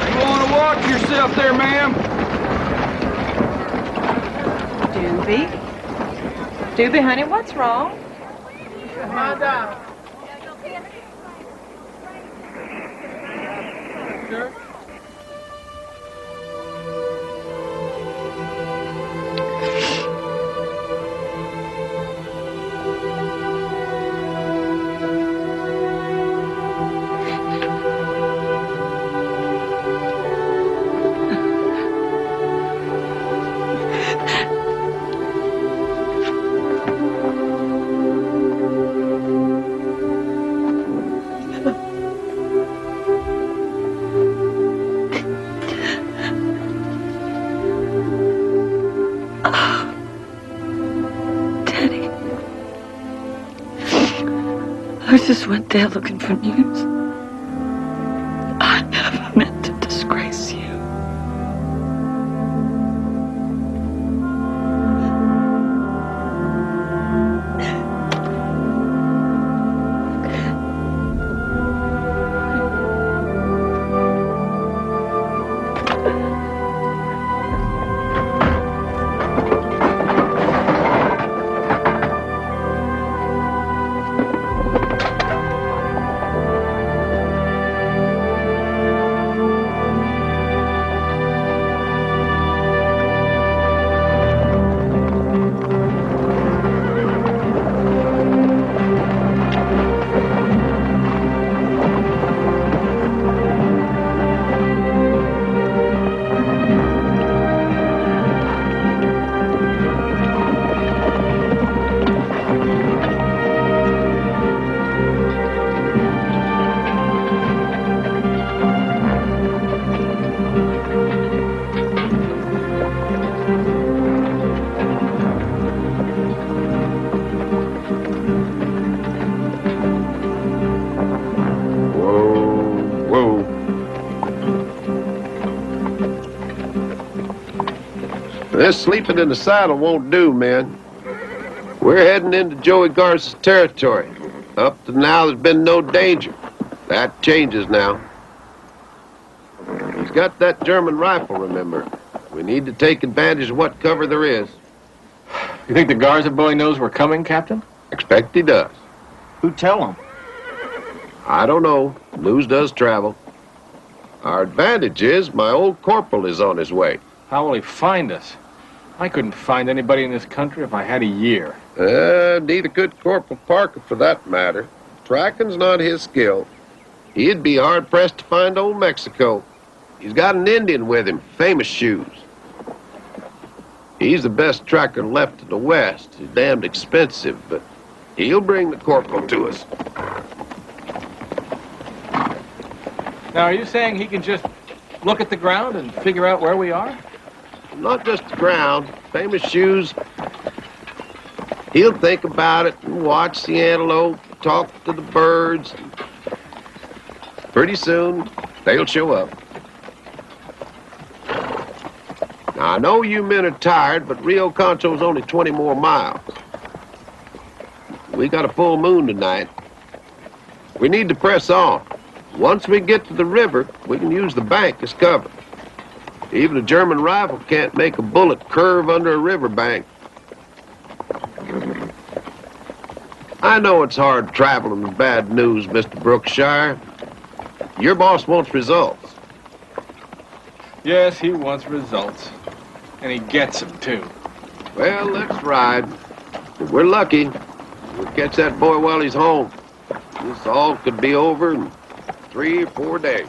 You want to watch yourself there, ma'am? Doobie, honey, what's wrong? My dog. Sure. I just went there looking for news. I never meant to disgrace you. This sleeping in the saddle won't do, men. We're heading into Joey Garza's territory. Up to now, there's been no danger. That changes now. He's got that German rifle, remember. We need to take advantage of what cover there is. You think the Garza boy knows we're coming, Captain? Expect he does. Who'd tell him? I don't know. News does travel. Our advantage is my old corporal is on his way. How will he find us? I couldn't find anybody in this country if I had a year. Neither could Corporal Parker for that matter. Tracking's not his skill. He'd be hard-pressed to find old Mexico. He's got an Indian with him, famous shoes. He's the best tracker left in the West. He's damned expensive, but he'll bring the corporal to us. Now, are you saying he can just look at the ground and figure out where we are? Not just the ground, famous shoes. He'll think about it and watch the antelope, talk to the birds. Pretty soon, they'll show up. Now, I know you men are tired, but Rio Concho's only 20 more miles. We got a full moon tonight. We need to press on. Once we get to the river, we can use the bank as cover. Even a German rifle can't make a bullet curve under a riverbank. I know it's hard traveling with bad news, Mr. Brookshire. Your boss wants results. Yes, he wants results. And he gets them, too. Well, let's ride. If we're lucky, we'll catch that boy while he's home. This all could be over in 3 or 4 days.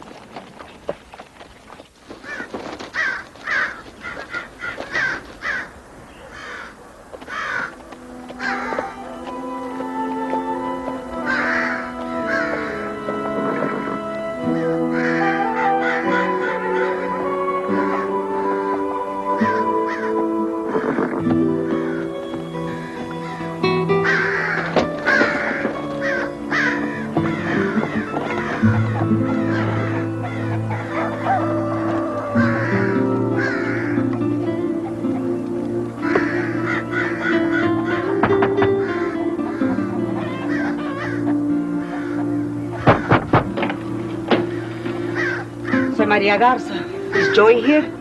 Maria Garza. Is Joey here?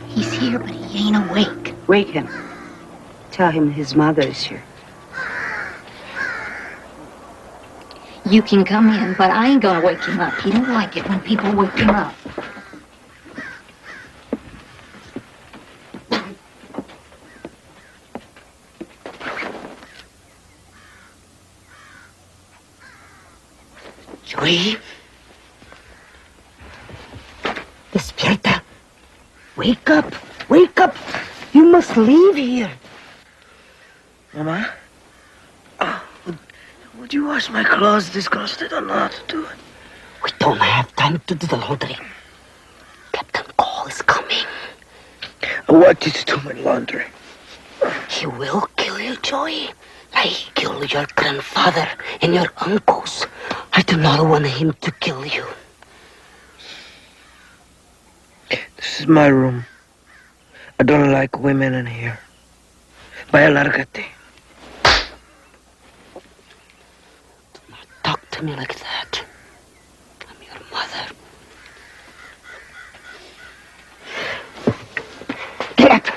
He's here, but he ain't awake. Wake him. Tell him his mother is here. You can come in, but I ain't gonna wake him up. He don't like it when people wake him up. Joey. Despierta. Wake up. Wake up. You must leave here. Mama? Would you wash my clothes, disgusted? I don't know how to do it. We don't have time to do the laundry. Captain Cole is coming. I want you to do my laundry. He will kill you, Joey. Like he killed your grandfather and your uncles. I do not want him to kill you. This is my room. I don't like women in here. Vaya, lárgate. Talk to me like that. I'm your mother. Get up!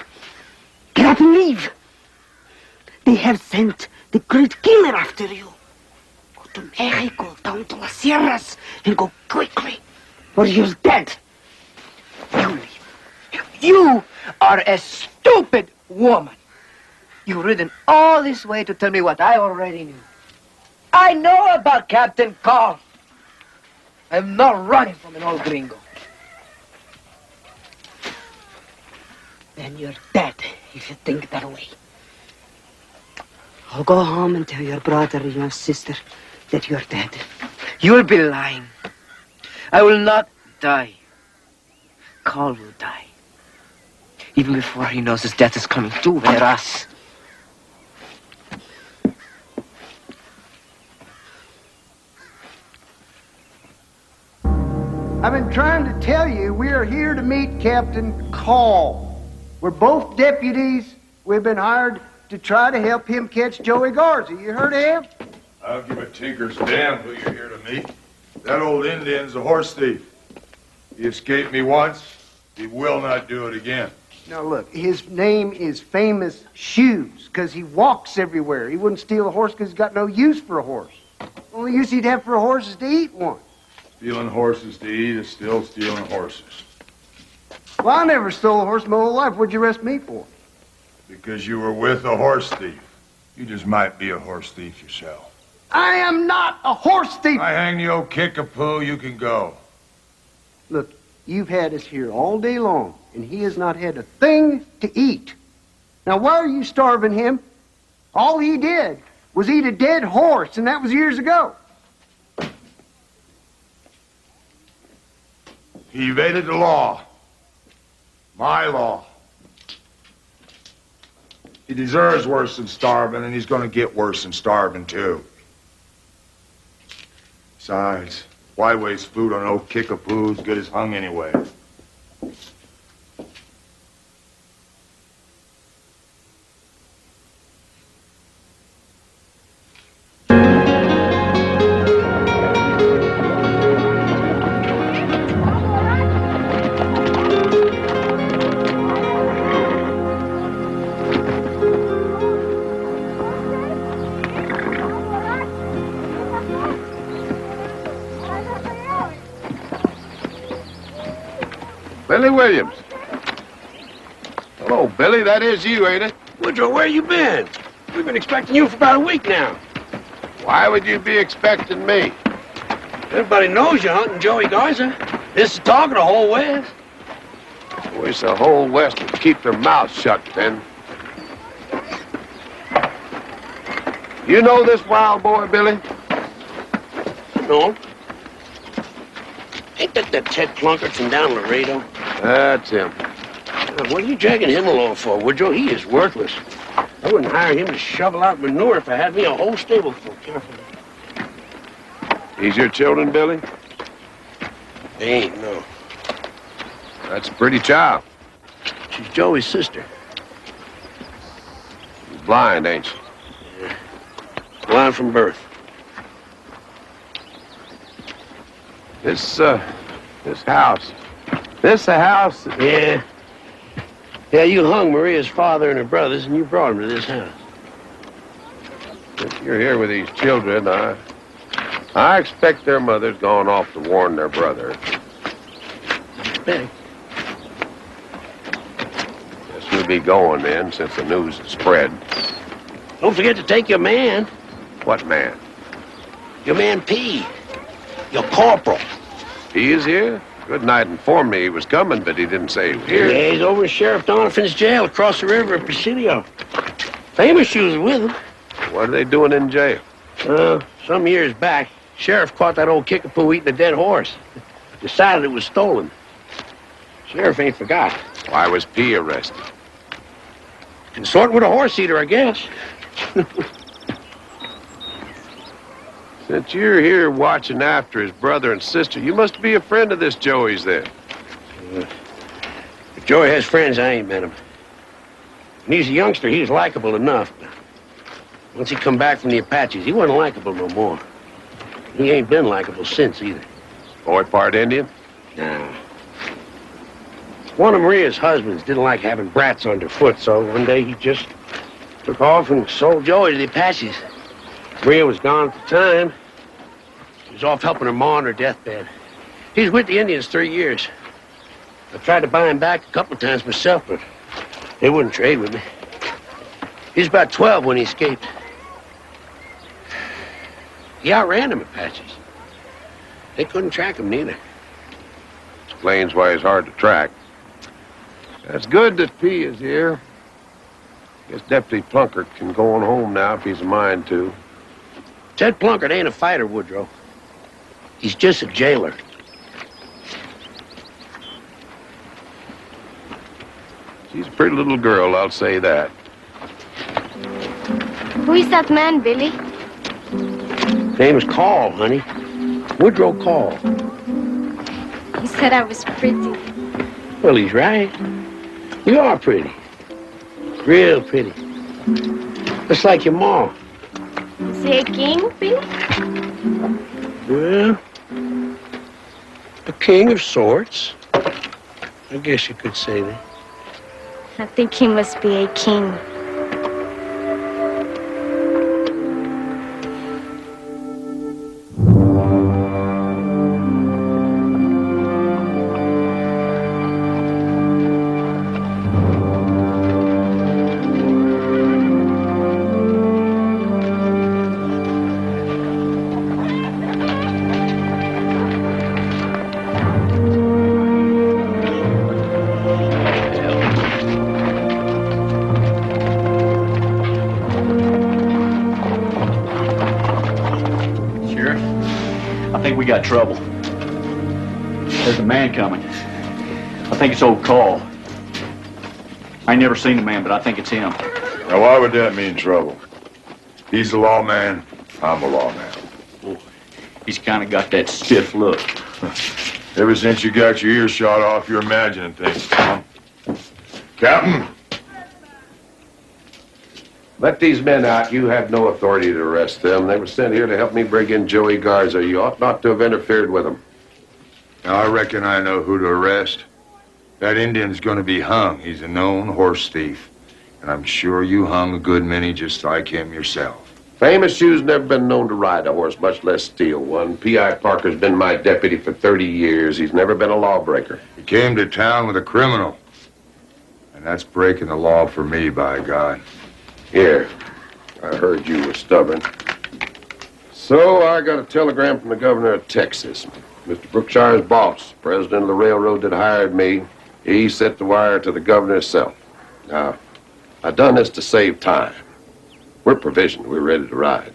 Get up and leave! They have sent the great killer after you. Go to Mexico, down to Las Sierras, and go quickly, or you're dead. You leave. You are a stupid woman. You've ridden all this way to tell me what I already knew. I know about Captain Cole. I'm not running from an old gringo. Then you're dead if you think that way. I'll go home and tell your brother and your sister that you're dead. You'll be lying. I will not die. Cole will die. Even before he knows his death is coming. Tú verás. I've been trying to tell you we are here to meet Captain Cole. We're both deputies. We've been hired to try to help him catch Joey Garza. You heard of him? I'll give a tinker's damn who you're here to meet. That old Indian's a horse thief. He escaped me once. He will not do it again. Now look, his name is Famous Shoes because he walks everywhere. He wouldn't steal a horse because he's got no use for a horse. Only use he'd have for a horse is to eat one. Stealing horses to eat is still stealing horses. Well, I never stole a horse in my whole life. What'd you arrest me for? Because you were with a horse thief. You just might be a horse thief yourself. I am not a horse thief. I hang the old kickapoo, you can go. Look, you've had us here all day long, and he has not had a thing to eat. Now, why are you starving him? All he did was eat a dead horse, and that was years ago. He evaded the law. My law. He deserves worse than starving, and he's going to get worse than starving, too. Besides, why waste food on old kickapoo as good as hung anyway? Billy Williams. Hello, Billy. That is you, ain't it? Woodrow, where you been? We've been expecting you for about a week now. Why would you be expecting me? Everybody knows you're hunting Joey Garza. This is talk of the whole West. Wish the whole West would keep their mouths shut, then. You know this wild boy, Billy? No. Ain't that Ted Plunkett from down Laredo? That's him. What are you dragging him along for, Woodrow? He is worthless. I wouldn't hire him to shovel out manure if I had me a whole stable full. Careful. He's your children, Billy? They ain't, no. That's a pretty child. She's Joey's sister. She's blind, ain't she? Yeah. Blind from birth. This house. This a house? Yeah. Yeah, you hung Maria's father and her brothers, and you brought them to this house. If you're here with these children, I expect their mother's gone off to warn their brother. Expect? Guess we'll be going then, since the news has spread. Don't forget to take your man. What man? Your man P. Your corporal. He is here? Good night informed me he was coming, but he didn't say he was here. Yeah, he's over in Sheriff Donovan's jail across the river at Presidio. Famous shoes with him. What are they doing in jail? Some years back, Sheriff caught that old kickapoo eating a dead horse. Decided it was stolen. Sheriff ain't forgot. Why was P arrested? Consorting with a horse eater, I guess. Since you're here watching after his brother and sister, you must be a friend of this Joey's then. If Joey has friends, I ain't met him. When he's a youngster, he was likable enough. Once he come back from the Apaches, he wasn't likable no more. He ain't been likable since either. Boy part Indian? No. One of Maria's husbands didn't like having brats underfoot, so one day he just took off and sold Joey to the Apaches. Maria was gone at the time. She was off helping her ma on her deathbed. He was with the Indians 3 years. I tried to buy him back a couple of times myself, but they wouldn't trade with me. He was about 12 when he escaped. He outran them Apaches. They couldn't track him neither. Explains why he's hard to track. That's good that P is here. Guess Deputy Plunkett can go on home now if he's a mind to. Ted Plunkett ain't a fighter, Woodrow. He's just a jailer. She's a pretty little girl, I'll say that. Who is that man, Billy? Name is Call, honey. Woodrow Call. He said I was pretty. Well, he's right. You are pretty. Real pretty. Just like your ma. Is he a king, Billy? Well, a king of sorts. I guess you could say that. I think he must be a king. Got trouble. There's a man coming. I think it's old Call. I ain't never seen the man, but I think it's him. Now, why would that mean trouble? He's a lawman. I'm a lawman. Well, he's kind of got that stiff look. Ever since you got your ears shot off, you're imagining things, Tom. Captain? Let these men out. You have no authority to arrest them. They were sent here to help me bring in Joey Garza. You ought not to have interfered with them. Now, I reckon I know who to arrest. That Indian's going to be hung. He's a known horse thief. And I'm sure you hung a good many just like him yourself. Famous Shoe's never been known to ride a horse, much less steal one. Pea Eye Parker's been my deputy for 30 years. He's never been a lawbreaker. He came to town with a criminal. And that's breaking the law for me, by God. Here, I heard you were stubborn. So I got a telegram from the governor of Texas. Mr. Brookshire's boss, president of the railroad that hired me, he sent the wire to the governor himself. Now, I done this to save time. We're provisioned. We're ready to ride.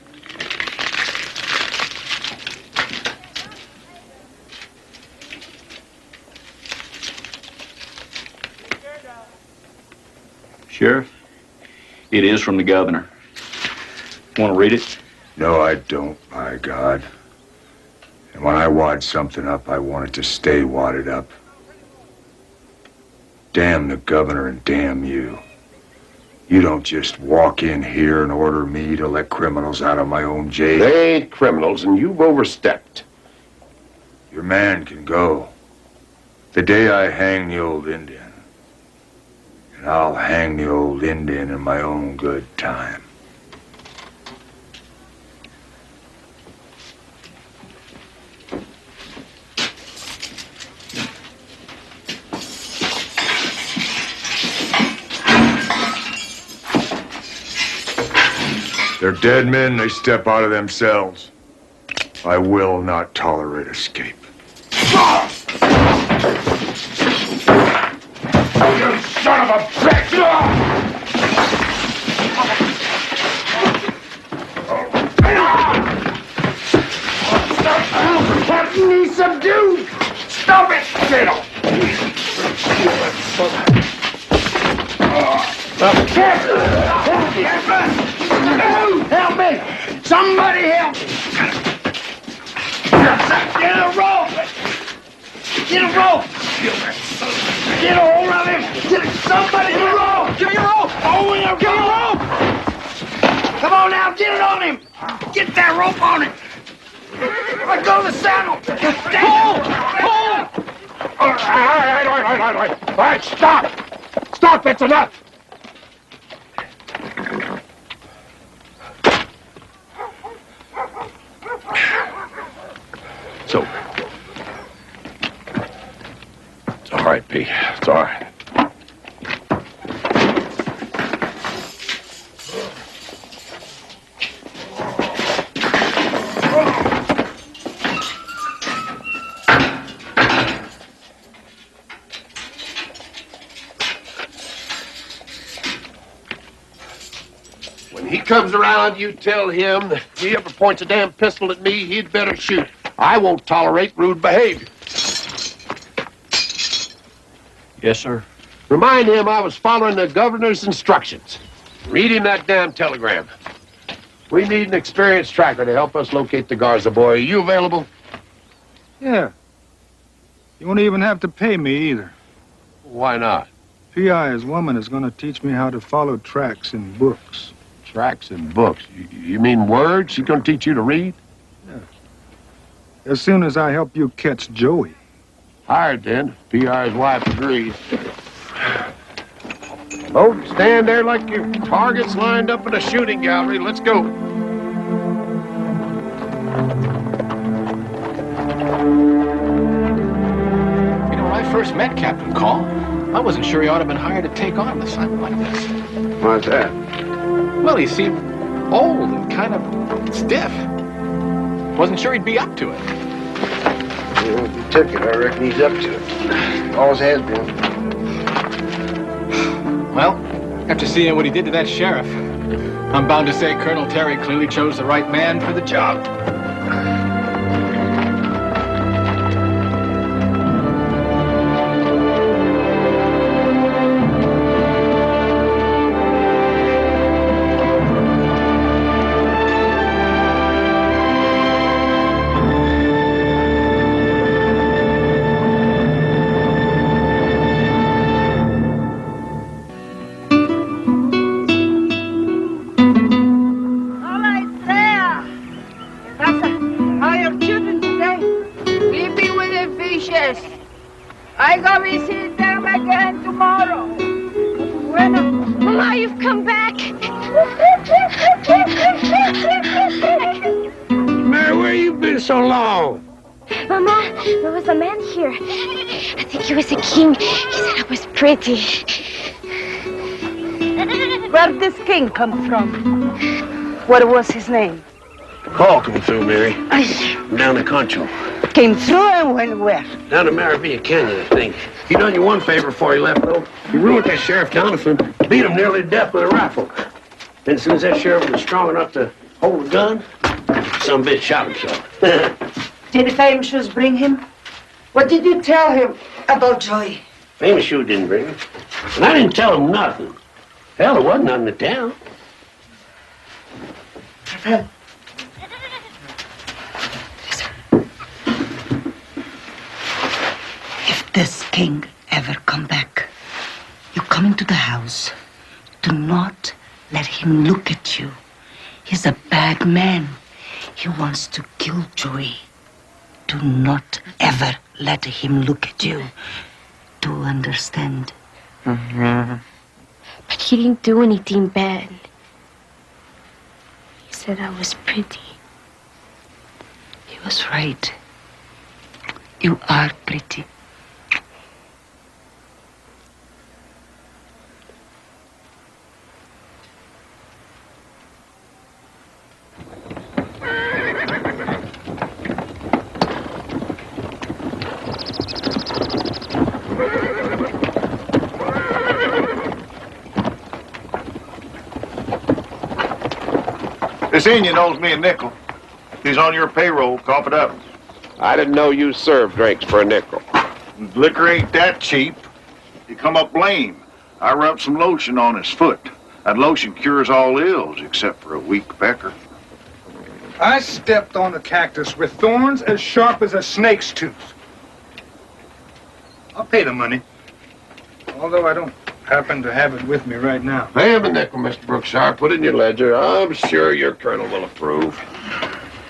Sheriff, it is from the governor. Want to read it? No, I don't, by God. And when I wad something up, I want it to stay wadded up. Damn the governor and damn you. You don't just walk in here and order me to let criminals out of my own jail. They ain't criminals, and you've overstepped. Your man can go. The day I hang the old Indian. And I'll hang the old Indian in my own good time. They're dead men, they step out of themselves. I will not tolerate escape. You son of a bitch! Captain, he's subdued! Stop it! Fiddle! Help me! Somebody help me! Get a rope! Get a rope! Get a hold of him! Somebody get a rope! Give me a rope! Oh, yeah, give me a rope! Come on now, get it on him! Get that rope on him! Let go of the saddle! Hold! Hold! All right, stop! Stop, it's enough! So, it's all right, P. It's all right. When he comes around, you tell him that if he ever points a damn pistol at me, he'd better shoot. I won't tolerate rude behavior. Yes, sir. Remind him I was following the governor's instructions. Read him that damn telegram. We need an experienced tracker to help us locate the Garza boy. Are you available? Yeah. You won't even have to pay me either. Why not? Pea Eye's woman is going to teach me how to follow tracks in books. Tracks in books? You mean words? She's going to teach you to read? Yeah. As soon as I help you catch Joey. Hired then. Pea Eye's wife agrees. Oh, stand there like your targets lined up in a shooting gallery. Let's go. You know, when I first met Captain Call, I wasn't sure he ought to have been hired to take on an assignment like this. Why's that? Well, he seemed old and kind of stiff. Wasn't sure he'd be up to it. Well, if he took it, I reckon he's up to it. Always has been. Well, after seeing what he did to that sheriff, I'm bound to say Colonel Terry clearly chose the right man for the job. I go visit them again tomorrow. Bueno. Mama, you've come back. Mary, where you been so long? Mama, there was a man here. I think he was a king. He said I was pretty. Where did this king come from? What was his name? Call came through, Mary. Down the Concho. Came through and went where? Down to Maravilla Canyon, I think. He done you one favor before he left, though. He ruined that Sheriff Jonathan, beat him nearly to death with a rifle. Then as soon as that sheriff was strong enough to hold a gun, some bitch shot himself. Did the famous shoes bring him? What did you tell him about Joey? Famous shoe didn't bring him. And I didn't tell him nothing. Hell, there wasn't nothing in town. Rafael. If this king ever come back, you come into the house. Do not let him look at you. He's a bad man. He wants to kill Joey. Do not ever let him look at you. Do you understand? But he didn't do anything bad. He said I was pretty. He was right. You are pretty. This Indian owes me a nickel. He's on your payroll. Cough it up. I didn't know you served drinks for a nickel. Liquor ain't that cheap. He come up lame. I rubbed some lotion on his foot. That lotion cures all ills except for a weak pecker. I stepped on a cactus with thorns as sharp as a snake's tooth. I'll pay the money, although I don't happen to have it with me right now. Pay him a nickel, Mr. Brookshire. Put it in your ledger. I'm sure your colonel will approve.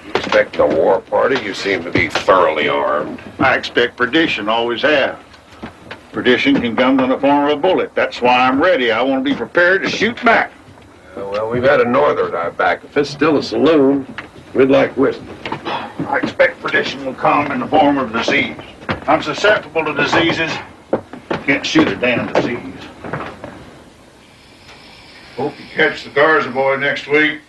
You expect a war party? You seem to be thoroughly armed. I expect perdition, always have. Perdition can come in the form of a bullet. That's why I'm ready. I want to be prepared to shoot back. Well, we've had a norther at our back. If it's still a saloon, we'd like whiskey. I expect perdition will come in the form of disease. I'm susceptible to diseases. Can't shoot a damn disease. Hope you catch the Garza boy next week.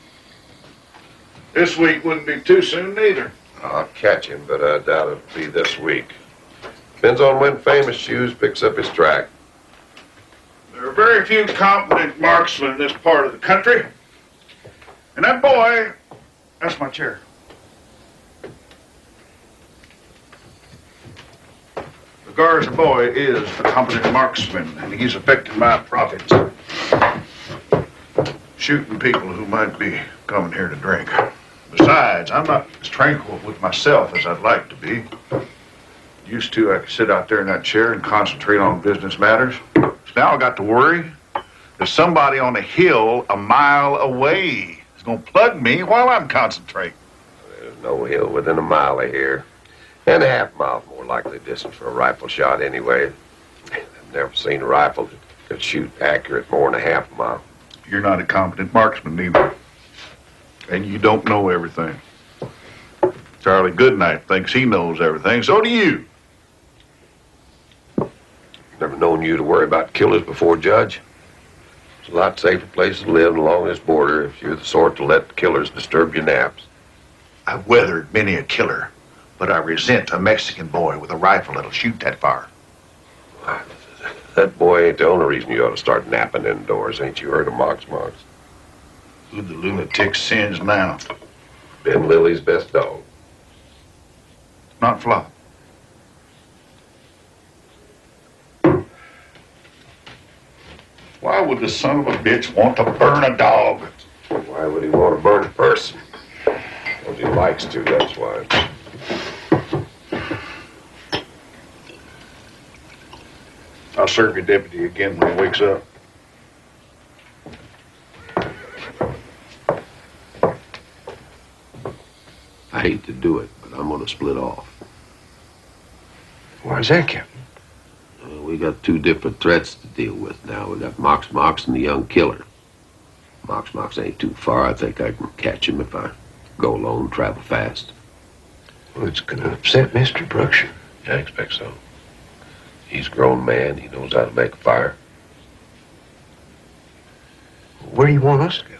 This week wouldn't be too soon, neither. I'll catch him, but I doubt it'll be this week. Depends on when Famous Shoes picks up his track. There are very few competent marksmen in this part of the country. And that boy, that's my chair. The Garza boy is a competent marksman, and he's affecting my profits. Shooting people who might be coming here to drink. Besides, I'm not as tranquil with myself as I'd like to be. Used to, I could sit out there in that chair and concentrate on business matters. So now I got to worry. There's somebody on a hill a mile away is going to plug me while I'm concentrating. There's no hill within a mile of here. And a half mile more likely distance for a rifle shot anyway. I've never seen a rifle that could shoot accurate more than a half mile. You're not a competent marksman, neither. And you don't know everything. Charlie Goodnight thinks he knows everything. So do you. Never known you to worry about killers before, Judge. It's a lot safer place to live along this border if you're the sort to let killers disturb your naps. I've weathered many a killer, but I resent a Mexican boy with a rifle that'll shoot that far. That boy ain't the only reason you ought to start napping indoors. Ain't you heard of Mox? Who the lunatic sins now? Ben Lily's best dog. Not Flop. Why would the son of a bitch want to burn a dog? Why would he want to burn a person? Well, he likes to, that's why. I'll serve your deputy again when he wakes up. I hate to do it, but I'm gonna split off. Why's that, Captain? We got two different threats to deal with now. We got Mox and the young killer. Mox ain't too far. I think I can catch him if I go alone, travel fast. Well, it's gonna upset Mr. Brookshire. Yeah, I expect so. He's a grown man. He knows how to make a fire. Where do you want us to go?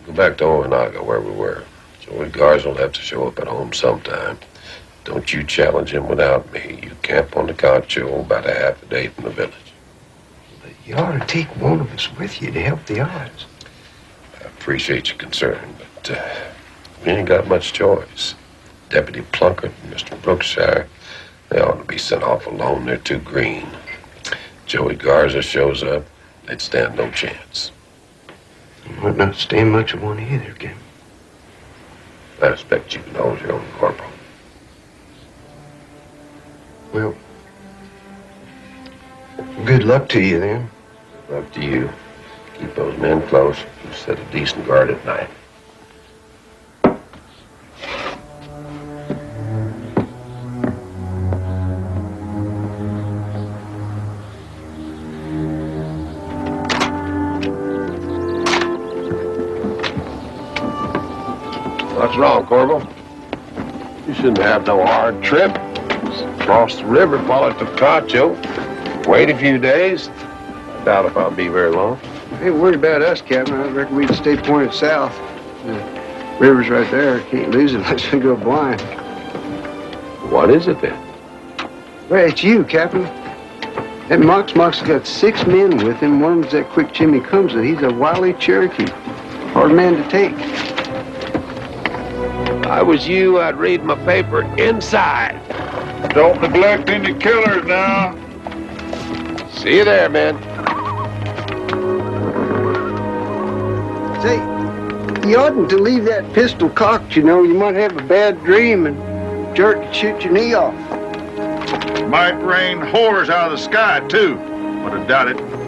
Go back to Ojinaga, where we were. Joey Garza will have to show up at home sometime. Don't you challenge him without me. You camp on the concho about a half a day from the village. But you ought to take one of us with you to help the odds. I appreciate your concern, but we ain't got much choice. Deputy Plunkett and Mr. Brookshire, they ought to be sent off alone. They're too green. Joey Garza shows up, they'd stand no chance. You might not stand much of one either, Captain. I expect you can hold your own, Corporal. Well, good luck to you then. Good luck to you. Keep those men close. You set a decent guard at night. What's wrong, Corporal? You shouldn't have no hard trip. Cross the river, follow it to Cacho. Wait a few days. I doubt if I'll be very long. Ain't worried about us, Captain. I reckon we'd stay pointed south. The river's right there. Can't lose it unless we go blind. What is it then? Well, it's you, Captain. That Mox's got 6 men with him. One of them's that quick Jimmy comes with. He's a wily Cherokee. Hard man to take. I was you, I'd read my paper inside. Don't neglect any killers now. See you there, man. Say, you oughtn't to leave that pistol cocked, you know. You might have a bad dream and jerk and shoot your knee off. Might rain whores out of the sky, too. But I doubt it.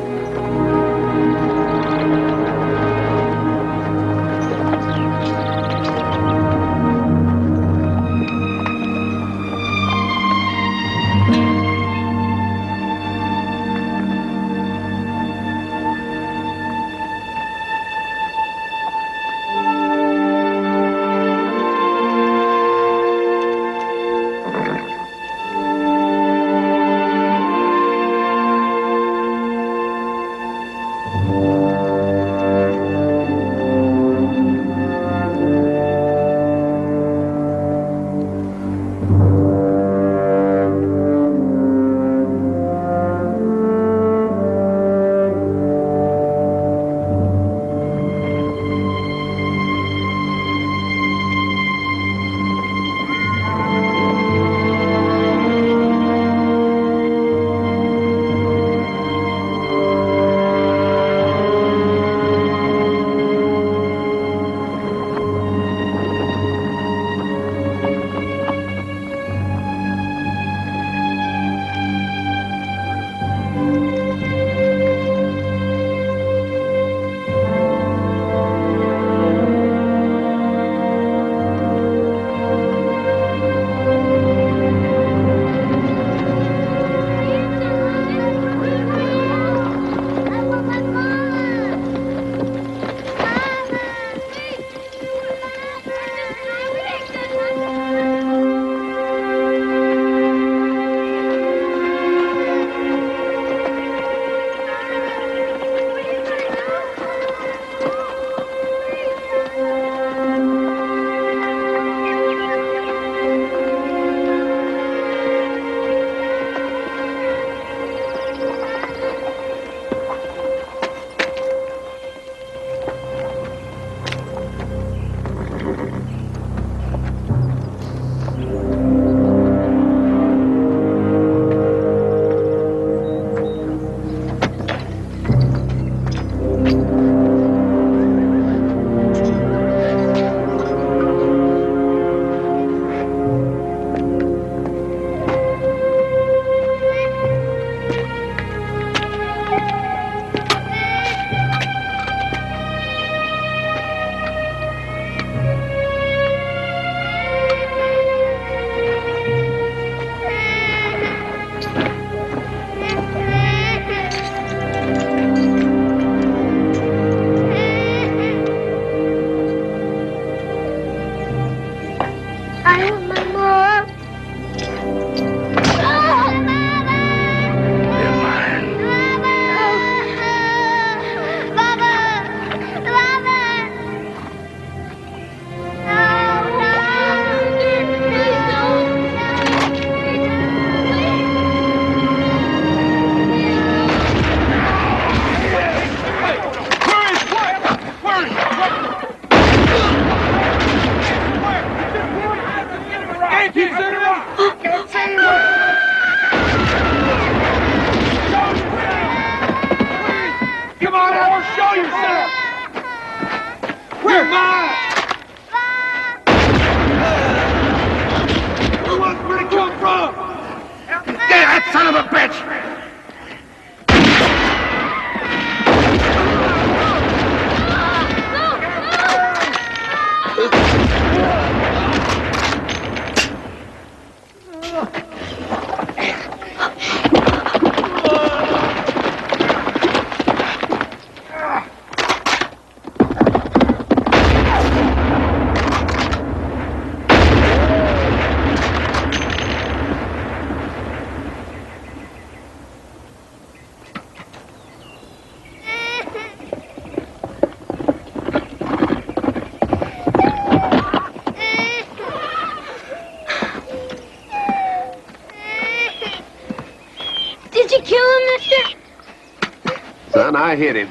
Son, I hit him.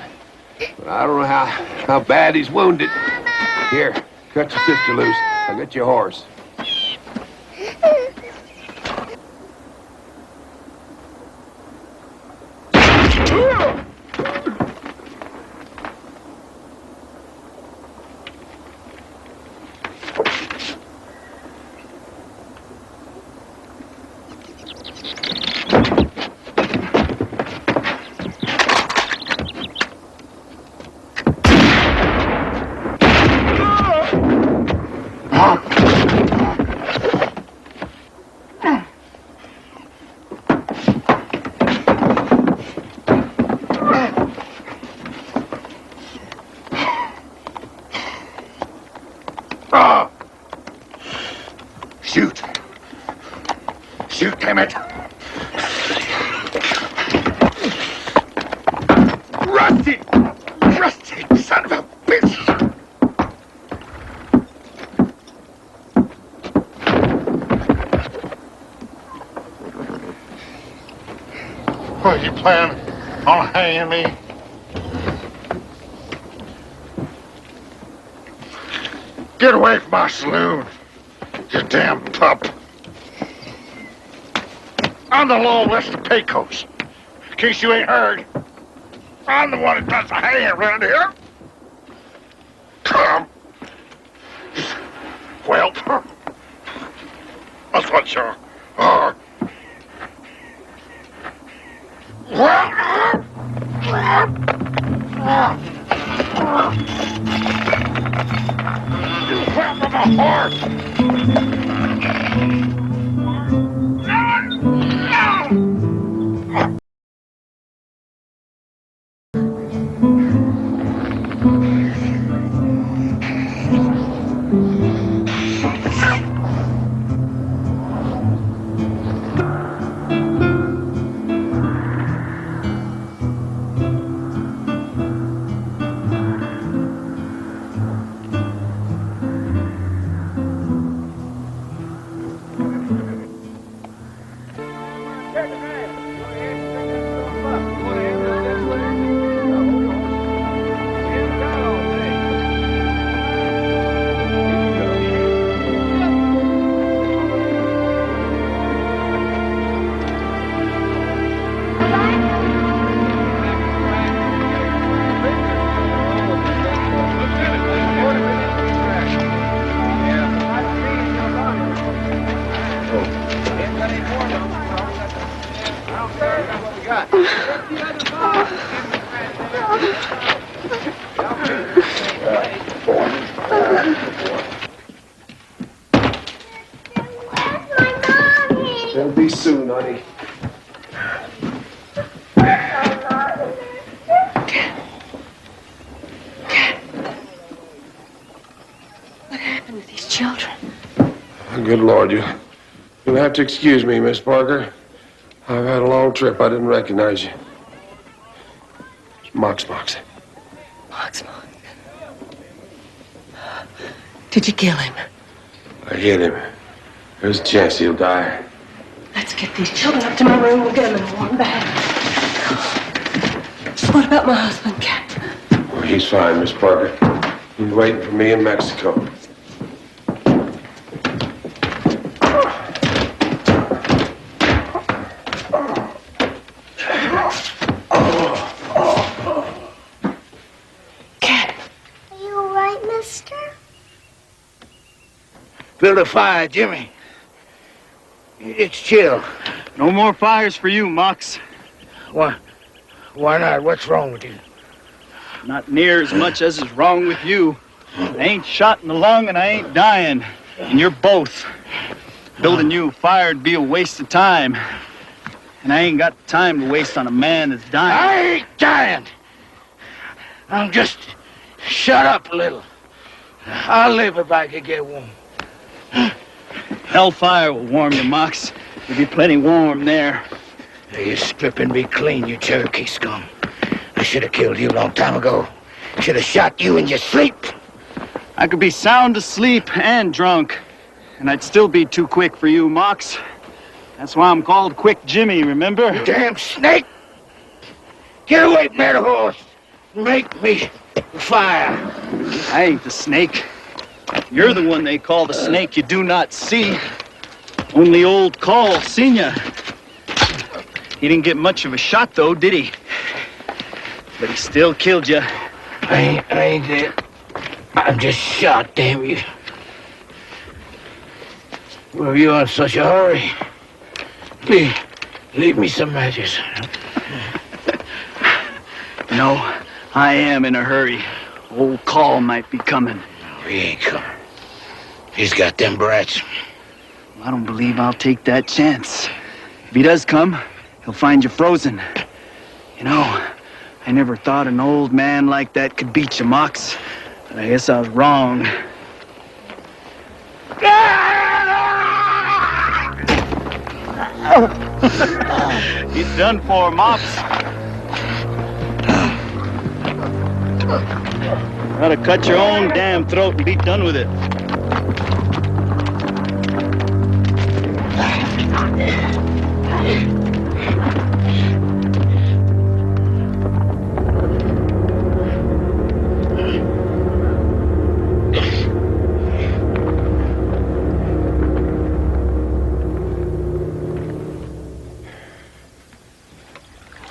But I don't know how bad he's wounded. Here, Cut your sister loose. I'll get your horse. Shoot. Shoot, damn it. Rusty! Rusty, son of a bitch! What, you plan on hanging me? Get away from my saloon, you damn pup. I'm the law west of Pecos. In case you ain't heard, I'm the one that does the hanging around here. Come. Well, that's what you are. It'll be soon, honey. What happened with these children? Good Lord, you'll have to excuse me, Miss Parker. I've had a long trip. I didn't recognize you. It's Mox. Mox. Did you kill him? I hit him. There's a chance he'll die. Let's get these children up to my room. We'll get them in a warm bath. What about my husband, Captain? Well, he's fine, Miss Parker. He's waiting for me in Mexico. Build a fire, Jimmy. It's chill. No more fires for you, Mox. Why not? What's wrong with you? Not near as much as is wrong with you. I ain't shot in the lung and I ain't dying. And you're both. Building you a fire'd be a waste of time. And I ain't got time to waste on a man that's dying. I ain't dying. I'm just... Shut up a little. I'll live if I can get warm. Hellfire will warm you, Mox. There'll be plenty warm there. You're stripping me clean, you Cherokee scum. I should have killed you a long time ago. Should have shot you in your sleep. I could be sound asleep and drunk, and I'd still be too quick for you, Mox. That's why I'm called Quick Jimmy, remember? You damn snake! Get away from that horse! Make me fire! I ain't the snake. You're the one they call the snake you do not see. Only old Call seen ya. He didn't get much of a shot, though, did he? But he still killed you. I ain't dead. I'm just shot, damn you. Were you in such a hurry? Leave me some matches. No, I am in a hurry. Old Call might be coming. No, he ain't coming. He's got them brats. I don't believe I'll take that chance. If he does come, he'll find you frozen. You know, I never thought an old man like that could beat you, Mox. But I guess I was wrong. He's done for, Mops. Ought to cut your own damn throat and be done with it.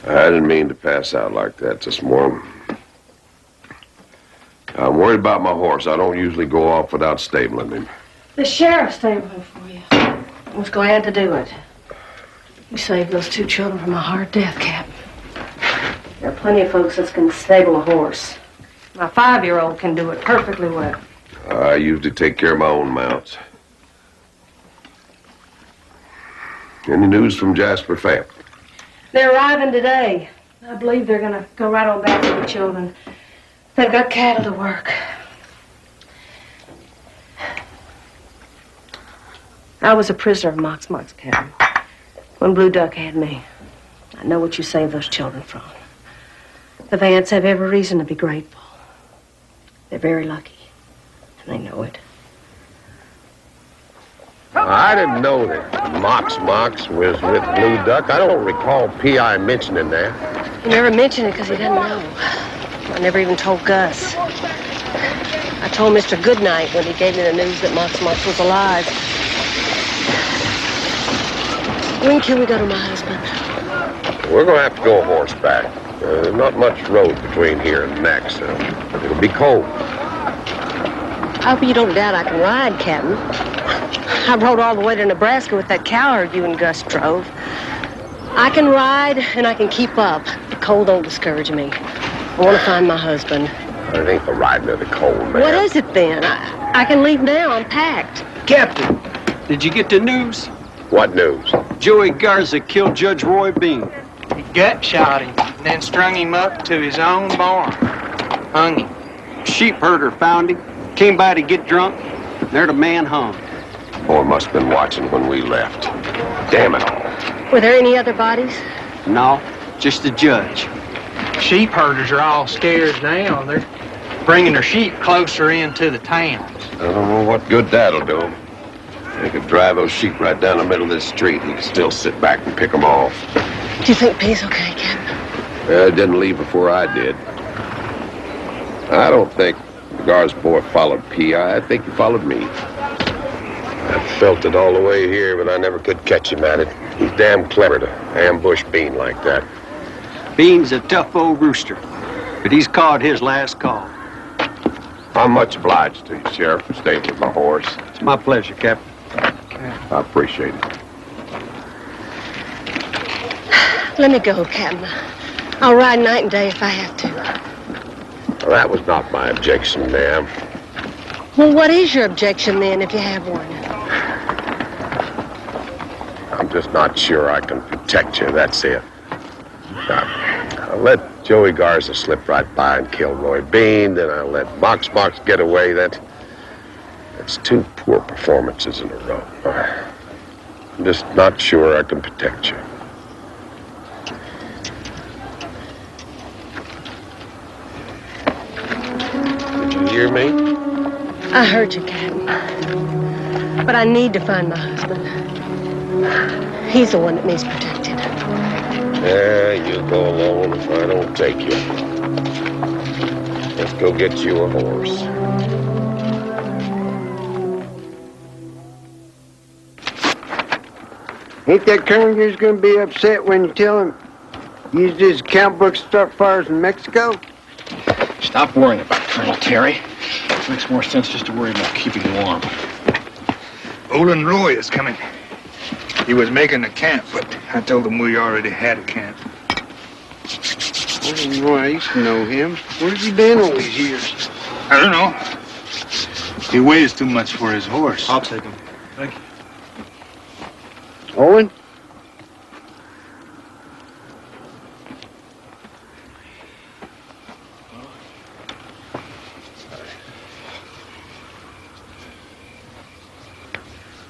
I didn't mean to pass out like that this morning. I'm worried about my horse. I don't usually go off without stabling him. The sheriff stabled him for you. I was glad to do it. You saved those 2 children from a hard death, Captain. There are plenty of folks that's can stable a horse. My 5-year-old can do it perfectly well. I usually take care of my own mounts. Any news from Jasper family? They're arriving today. I believe they're going to go right on back to the children. They've got cattle to work. I was a prisoner of Mox, Captain. When Blue Duck had me. I know what you saved those children from. The Vants have every reason to be grateful. They're very lucky. And they know it. I didn't know that Mox was with Blue Duck. I don't recall Pea Eye mentioning that. He never mentioned it because he didn't know. I never even told Gus. I told Mr. Goodnight when he gave me the news that Mox was alive. When can we go to my husband? We're going to have to go horseback. There's not much road between here and next. It'll be cold. I hope you don't doubt I can ride, Captain. I rode all the way to Nebraska with that cow herd you and Gus drove. I can ride and I can keep up. The cold don't discourage me. I want to find my husband. It ain't the riding of the cold, man. What is it then? I can leave now. I'm packed. Captain, did you get the news? What news? Joey Garza killed Judge Roy Bean. He gut shot him, and then strung him up to his own barn. Hung him. Sheep herder found him. Came by to get drunk. There the man hung. Boy must have been watching when we left. Damn it all. Were there any other bodies? No, just the judge. Sheep herders are all scared now. They're bringing their sheep closer into the towns. I don't know what good that'll do him. They could drive those sheep right down the middle of this street. He could still sit back and pick them off. Do you think Pea's okay, Captain? I didn't leave before I did. I don't think the Garza boy followed Pea Eye. I think he followed me. I felt it all the way here, but I never could catch him at it. He's damn clever to ambush Bean like that. Bean's a tough old rooster, but he's called his last call. I'm much obliged to you, Sheriff, for staying with my horse. It's my pleasure, Captain. I appreciate it. Let me go, Captain. I'll ride night and day if I have to. Well, that was not my objection, ma'am. Well, what is your objection, then, if you have one? I'm just not sure I can protect you, that's it. I'll let Joey Garza slip right by and kill Roy Bean, then I'll let Mox get away. That's 2 poor performances in a row. I'm just not sure I can protect you. Did you hear me? I heard you, Captain. But I need to find my husband. He's the one that needs protected. Yeah, you go alone if I don't take you. Let's go get you a horse. Ain't that Colonel Gear's gonna be upset when you tell him you used his account book to start fires in Mexico? Stop worrying about Colonel Terry. It makes more sense just to worry about keeping warm. Olin Roy is coming. He was making a camp, but I told him we already had a camp. Olin Roy, I used to know him. Where's he been all these years? I don't know. He weighs too much for his horse. I'll take him. Thank you. Olin?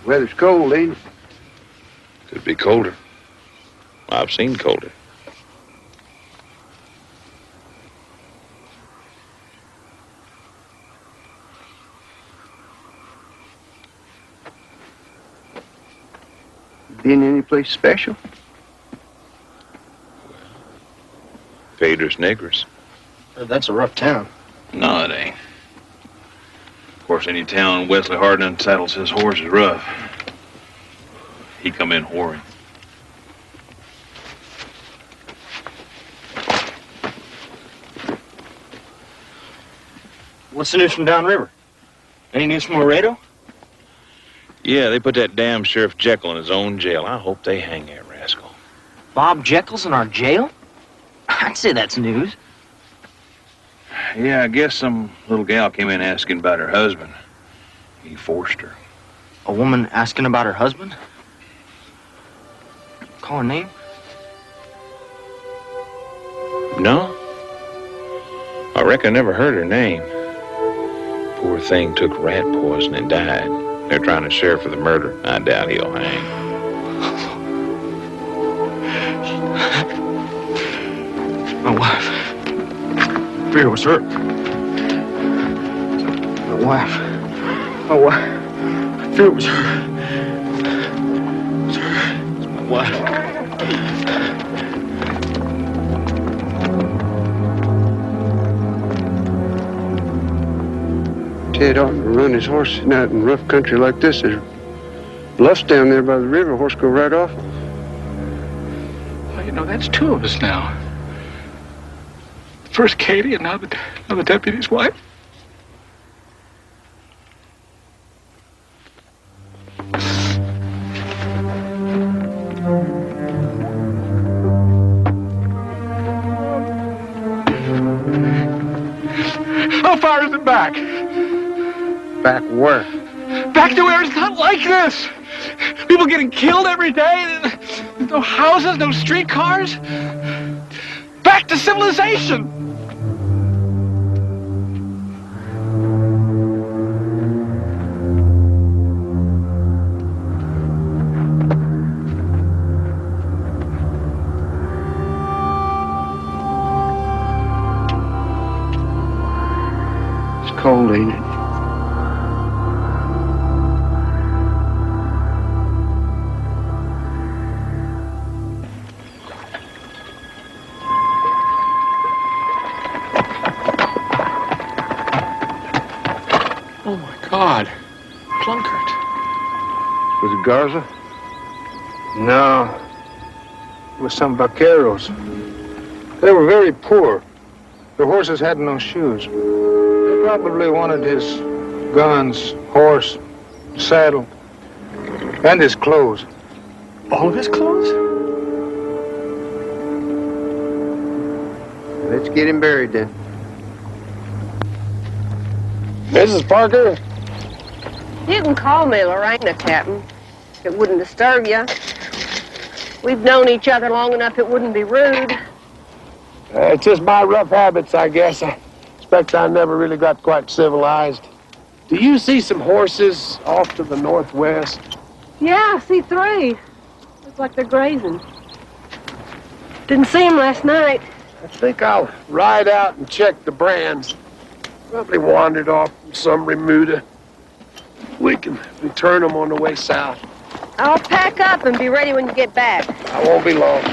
Weather's cold, ain't it? Could be colder. I've seen colder. Been any place special? Faders Negros. That's a rough town. No, it ain't. Of course, any town Wesley Hardin unsaddles his horse is rough. He come in whoring. What's the news from downriver? Any news from Laredo? Yeah, they put that damn Sheriff Jekyll in his own jail. I hope they hang that rascal. Bob Jekyll's in our jail? I'd say that's news. Yeah, I guess some little gal came in asking about her husband. He forced her. A woman asking about her husband? Call her name? No. I reckon I never heard her name. Poor thing took rat poison and died. They're trying to share for the murder. I doubt he'll hang. My wife. Fear was hurt. My wife. Fear was hurt. It's my wife. Ted ought to run his horse out in rough country like this. There's bluffs down there by the river. Horse go right off. Well, you know, that's two of us now. First Katie, and now the deputy's wife. How far is it back? Back where? Back to where it's not like this. People getting killed every day. No houses, no streetcars. Back to civilization. It's cold, ain't it? Oh, my God. Plunkett. Was it Garza? No. It was some vaqueros. They were very poor. Their horses had no shoes. They probably wanted his guns, horse, saddle, and his clothes. All of his clothes? Let's get him buried then. Mrs. Parker? You can call me Lorena, Captain. If it wouldn't disturb you. We've known each other long enough it wouldn't be rude. It's just my rough habits, I guess. I expect I never really got quite civilized. Do you see some horses off to the northwest? Yeah, I see 3. Looks like they're grazing. Didn't see them last night. I think I'll ride out and check the brands. Probably wandered off from some remuda. We can return them on the way south. I'll pack up and be ready when you get back. I won't be long.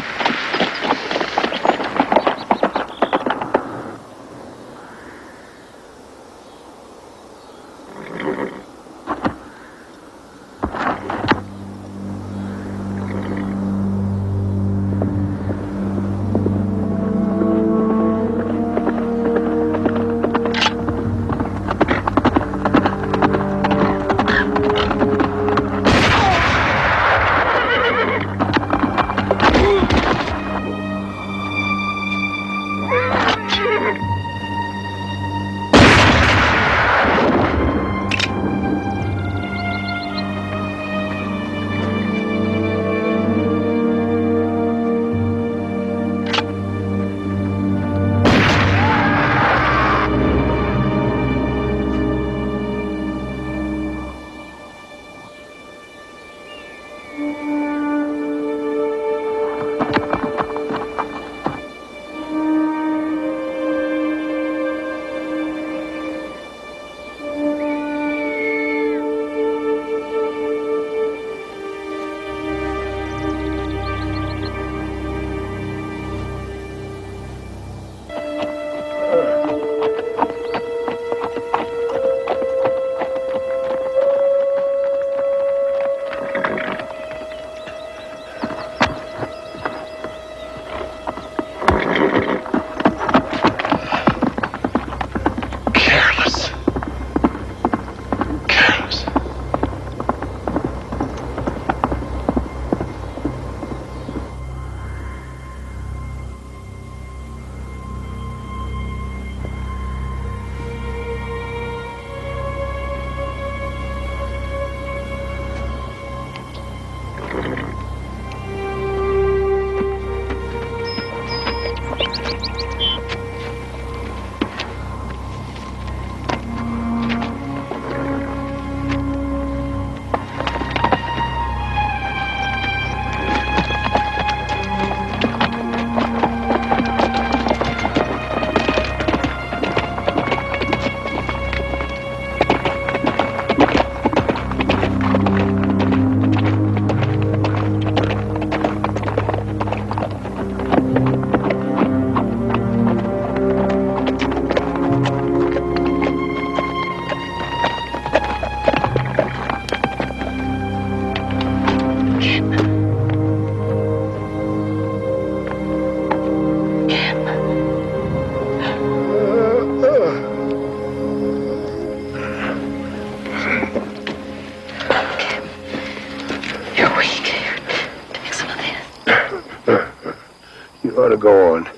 ought to go on.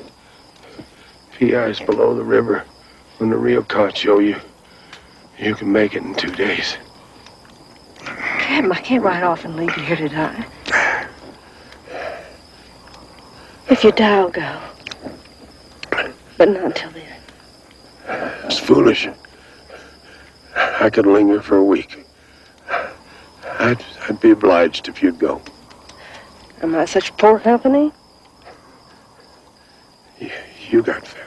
Pea Eye's below the river. When the Rio Concho, you can make it in 2 days. Captain, I can't ride off and leave you here to die. If you die, I'll go. But not until then. It's foolish. I could linger for a week. I'd be obliged if you'd go. Am I such poor company? You got family.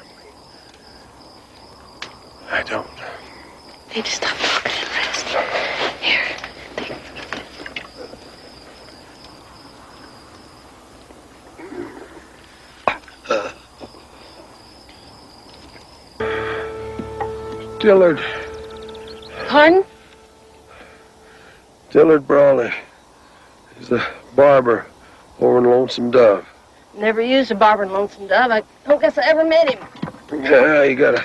I don't. Need to stop talking and rest. Here. Dillard. Pardon? Dillard Brawley. He's the barber over in Lonesome Dove. Never used a barber in Lonesome Dove. I don't guess I ever met him. Yeah, he got a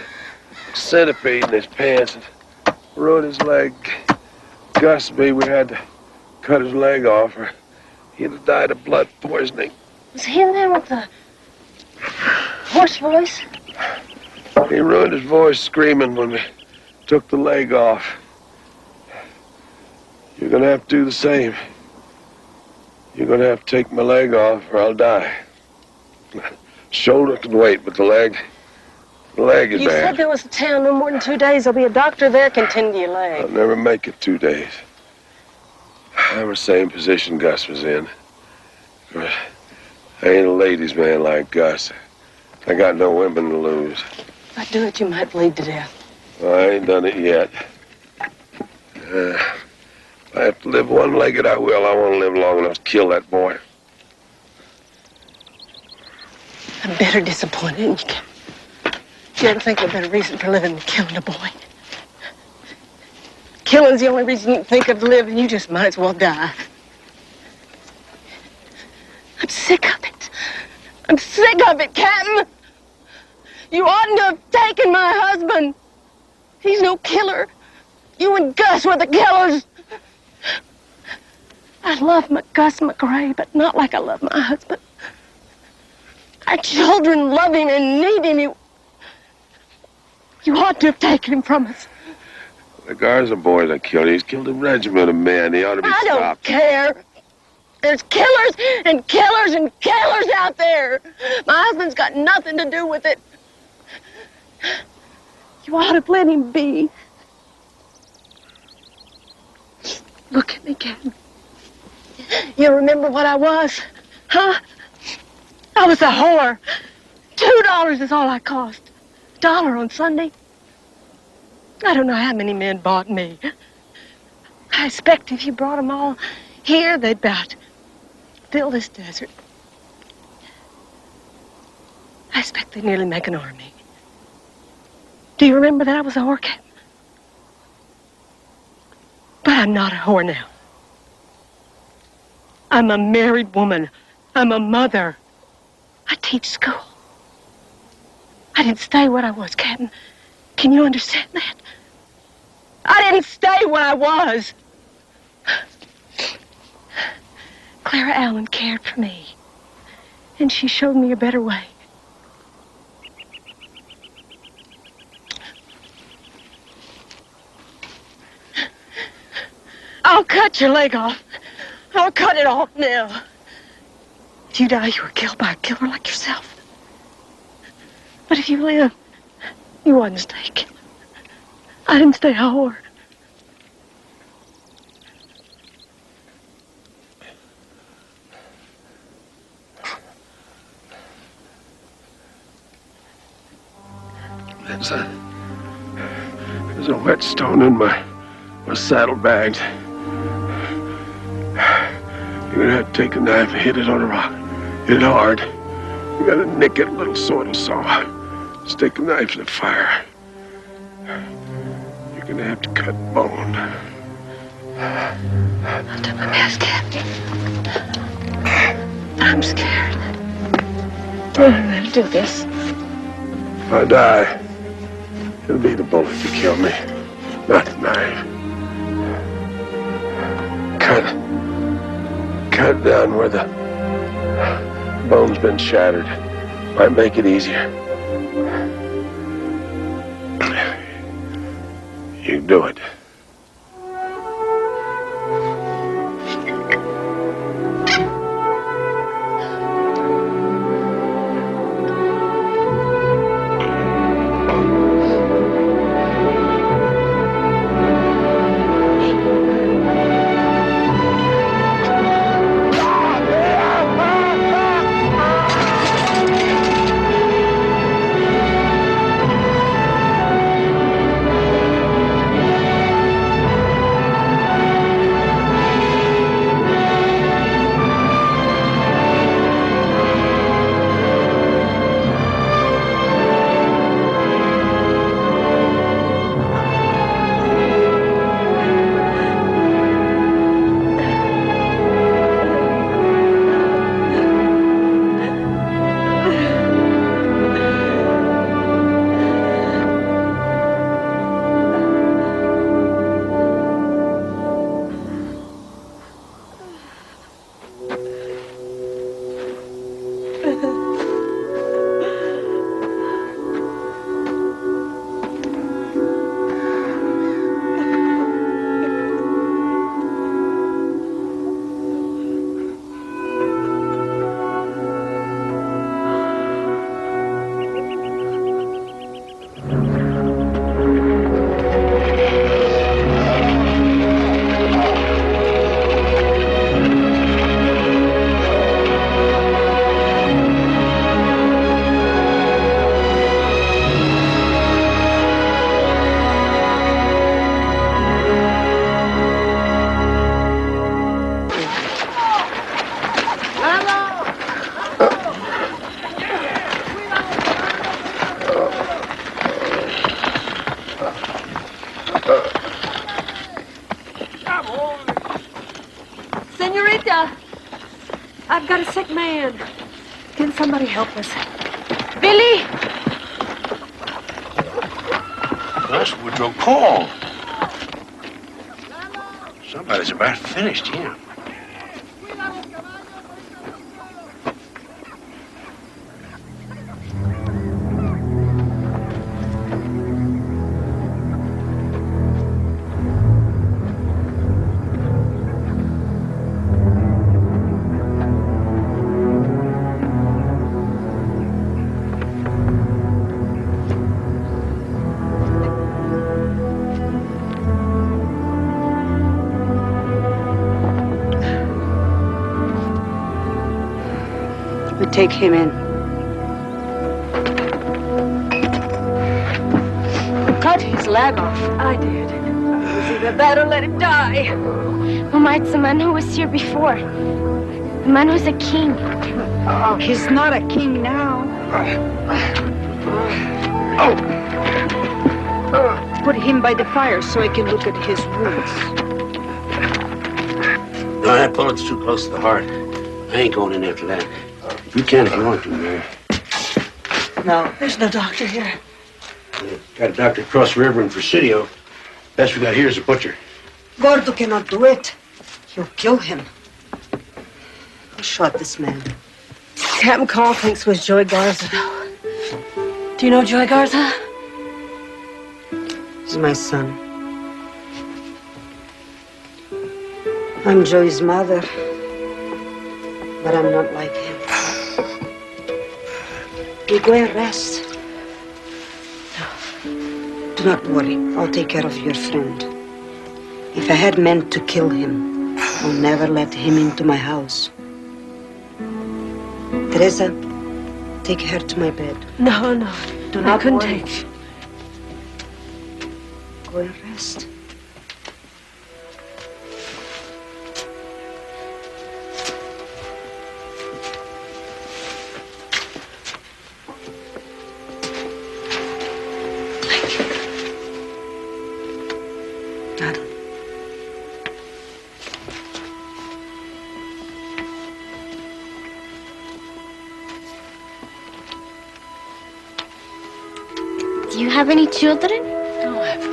centipede in his pants and ruined his leg. Gus me, we had to cut his leg off or he'd have died of blood poisoning. Was he in there with the hoarse voice? He ruined his voice screaming when we took the leg off. You're gonna have to do the same. You're gonna have to take my leg off or I'll die. Shoulder can wait, but the leg is You bad. said there was a town no more than 2 days. There'll be a doctor there can tend to your leg. I'll never make it 2 days. I'm in the same position Gus was in. But I ain't a ladies' man like Gus. I got no women to lose. If I do it, you might bleed to death. I ain't done it yet. If I have to live one-legged, I will. I want to live long enough to kill that boy. I'm better disappointed in you. You ever think of a better reason for living than killing a boy? Killing's the only reason you can think of to live, and you just might as well die. I'm sick of it. I'm sick of it, Captain. You oughtn't to have taken my husband. He's no killer. You and Gus were the killers. I love Gus McGray, but not like I love my husband. Our children love him and need him. You ought to have taken him from us. The Garza boy that killed him, he's killed a regiment of men. He ought to be I don't stopped. care. There's killers and killers and killers out there. My husband's got nothing to do with it. You ought to have let him be. Look at me, Captain. You remember what I was? Huh? I was a whore. $2 is all I cost. $1 on Sunday. I don't know how many men bought me. I expect if you brought them all here, they'd about fill this desert. I expect they'd nearly make an army. Do you remember that I was a whore, Captain? But I'm not a whore now. I'm a married woman. I'm a mother. I teach school. I didn't stay what I was, Captain. Can you understand that? I didn't stay what I was. Clara Allen cared for me, and she showed me a better way. I'll cut your leg off. I'll cut it off now. If you die, you were killed by a killer like yourself. But if you live, you wouldn't stay a killer. I didn't stay a whore. There's a whetstone in my saddlebags. You're gonna have to take a knife and hit it on a rock. Hit it hard. You gotta nick it a little so it'll saw. Stick the knife in the fire. You're gonna have to cut bone. I'll do my best, Captain. I'm scared. I'm gonna do this. If I die, it'll be the bullet to kill me, not the knife. Cut down where the bone's been shattered. Might make it easier. You do it. I've got a sick man. Can somebody help us? Billy! That's Woodrow Call. Somebody's about finished here. Take him in. Who cut his leg off? I did. It was either that or let him die. Who might the man who was here before? The man who's a king. Oh, he's not a king now. Put him by the fire so I can look at his wounds. No, that bullet's too close to the heart. I ain't going in after that. You can if you want to, Mary. No, there's no doctor here. Got a doctor across the river in Presidio. Best we got here is a butcher. Gordo cannot do it. He'll kill him. Who shot this man? Captain Call thinks it was Joey Garza. Do you know Joey Garza? He's my son. I'm Joey's mother, but I'm not like him. You go and rest. No. Do not worry. I'll take care of your friend. If I had meant to kill him, I'll never let him into my house. Teresa, take her to my bed. No, no. Do not I couldn't worry. take. Go and rest. Do you have any children? No, I have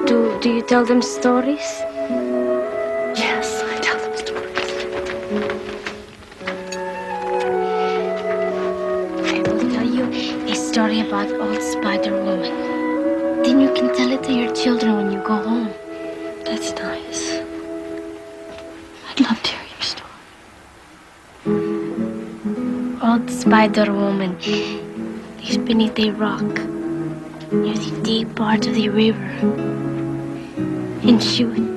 5. Do you tell them stories? Yes, I tell them stories. story about old Spider Woman. Then you can tell it to your children when you go home. That's nice. I'd love to hear your story. Old Spider Woman lives beneath a rock near the deep part of the river. And she would...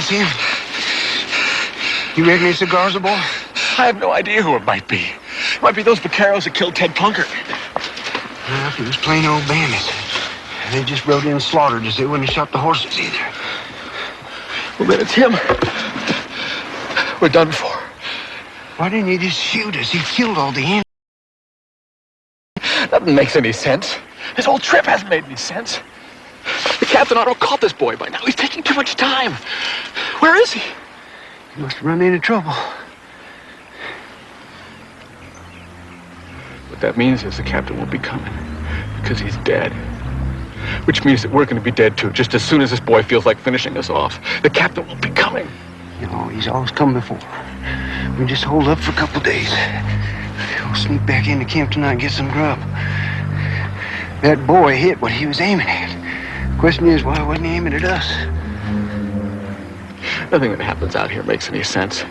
Him? You reckon it's the Garza boy? I have no idea who it might be. It might be those vaqueros that killed Ted Plunkett. Well, it was plain old bandits. They just rode in and slaughtered us. They wouldn't have shot the horses either. Well, then it's him. We're done for. Why didn't he just shoot us? He killed all the Indians. Nothing makes any sense. This whole trip hasn't made any sense. The captain ought to have caught this boy by now. He's taking too much time. Where is he? He must have run into trouble. What that means is the captain won't be coming because he's dead. Which means that we're going to be dead too, just as soon as this boy feels like finishing us off. The captain won't be coming. You know, he's always come before. We just hold up for a couple of days. We'll sneak back into camp tonight and get some grub. That boy hit what he was aiming at. The question is, why wasn't he aiming at us? Nothing that happens out here makes any sense.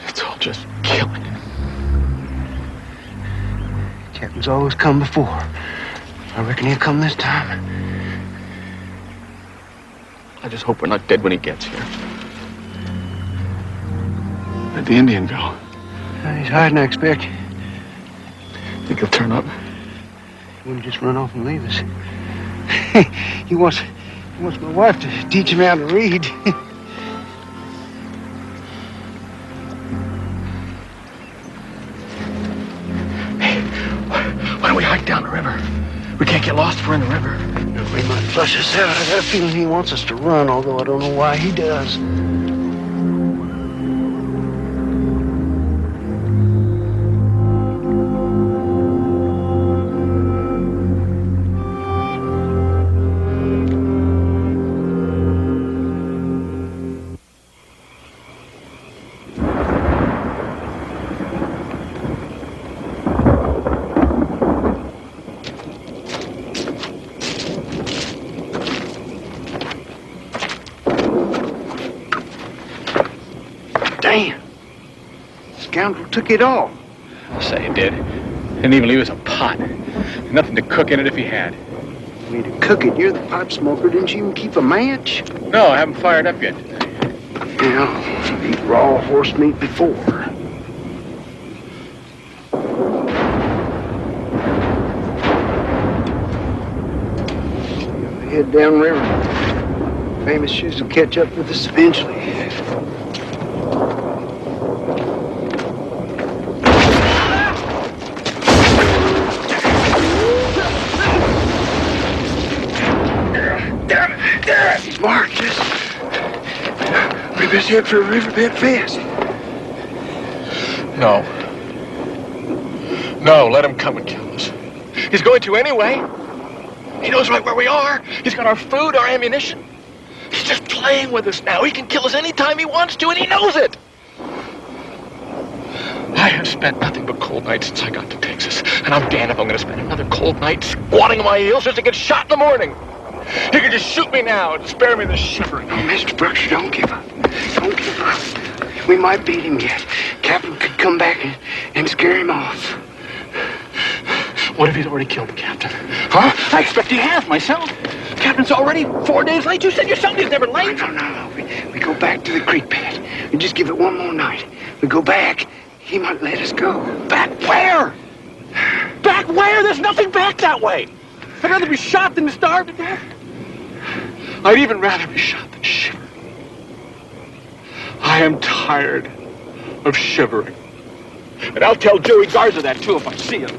It's all just killing. Captain's always come before. I reckon he'll come this time. I just hope we're not dead when he gets here. Where'd the Indian go? He's hiding, I expect. Think he'll turn up? He wouldn't just run off and leave us. He wants my wife to teach him how to read. Hey, why don't we hike down the river? We can't get lost if we're in the river. He might flush us out. I got a feeling he wants us to run, although I don't know why he does. Damn. Scoundrel took it all. Say it did. Didn't even leave us a pot. Nothing to cook in it if he had. I mean, to cook it, you're the pipe smoker. Didn't you even keep a match? No, I haven't fired up yet. Yeah, I've eaten raw horse meat before. Head downriver. Famous shoes will catch up with us eventually. He's marked us. We best head for a riverbed fast. No. No, let him come and kill us. He's going to anyway. He knows right where we are. He's got our food, our ammunition. He's just playing with us now. He can kill us anytime he wants to, and he knows it. I have spent nothing but cold nights since I got to Texas, and I'm damned if I'm going to spend another cold night squatting on my heels just to get shot in the morning. He could just shoot me now and spare me the shivering. Oh, Mr. Brooks, don't give up. Don't give up. We might beat him yet. Captain could come back and scare him off. What if he's already killed the captain? Huh? I expect he has, myself. Captain's already 4 days late. You said yourself he's never late. No. We go back to the creek bed. We just give it one more night. We go back, he might let us go. Back where? Back where? There's nothing back that way. I'd rather be shot than to starve to death. I'd even rather be shot than shiver. I am tired of shivering. And I'll tell Joey Garza that, too, if I see him.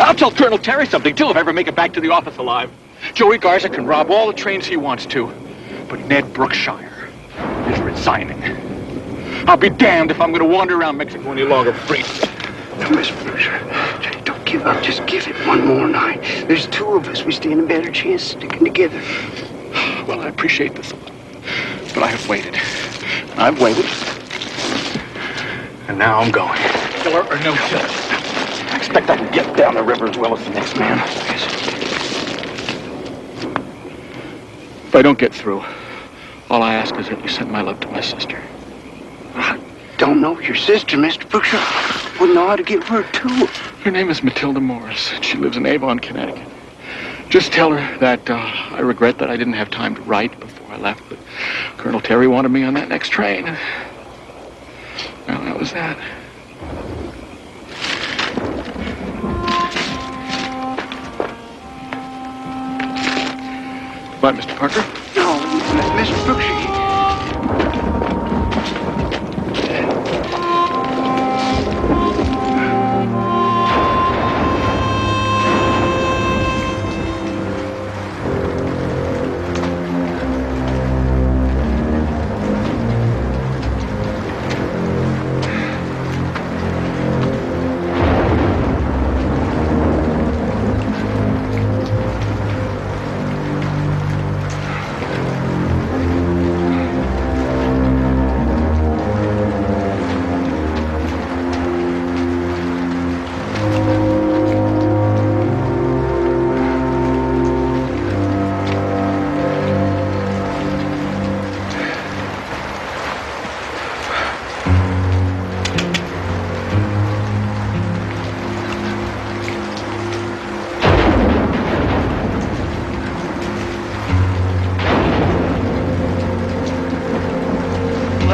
I'll tell Colonel Terry something, too, if I ever make it back to the office alive. Joey Garza can rob all the trains he wants to, but Ned Brookshire is resigning. I'll be damned if I'm going to wander around Mexico any longer free. No, Miss Brookshire, don't give up. Just give it one more night. There's two of us. We stand a better chance sticking together. Well, I appreciate this a lot, but I have waited. I've waited. And now I'm going. Killer or no killer, I expect I can get down the river as well as the next man. If I don't get through, all I ask is that you send my love to my sister. I don't know your sister, Mr. Brookshire. Wouldn't know how to give her to her. Her name is Matilda Morris, and she lives in Avon, Connecticut. Just tell her that I regret that I didn't have time to write before I left, but Colonel Terry wanted me on that next train. Well, that was that. Bye, Mr. Parker. No, Mr. Brookshire.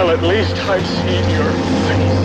At least I've seen your face.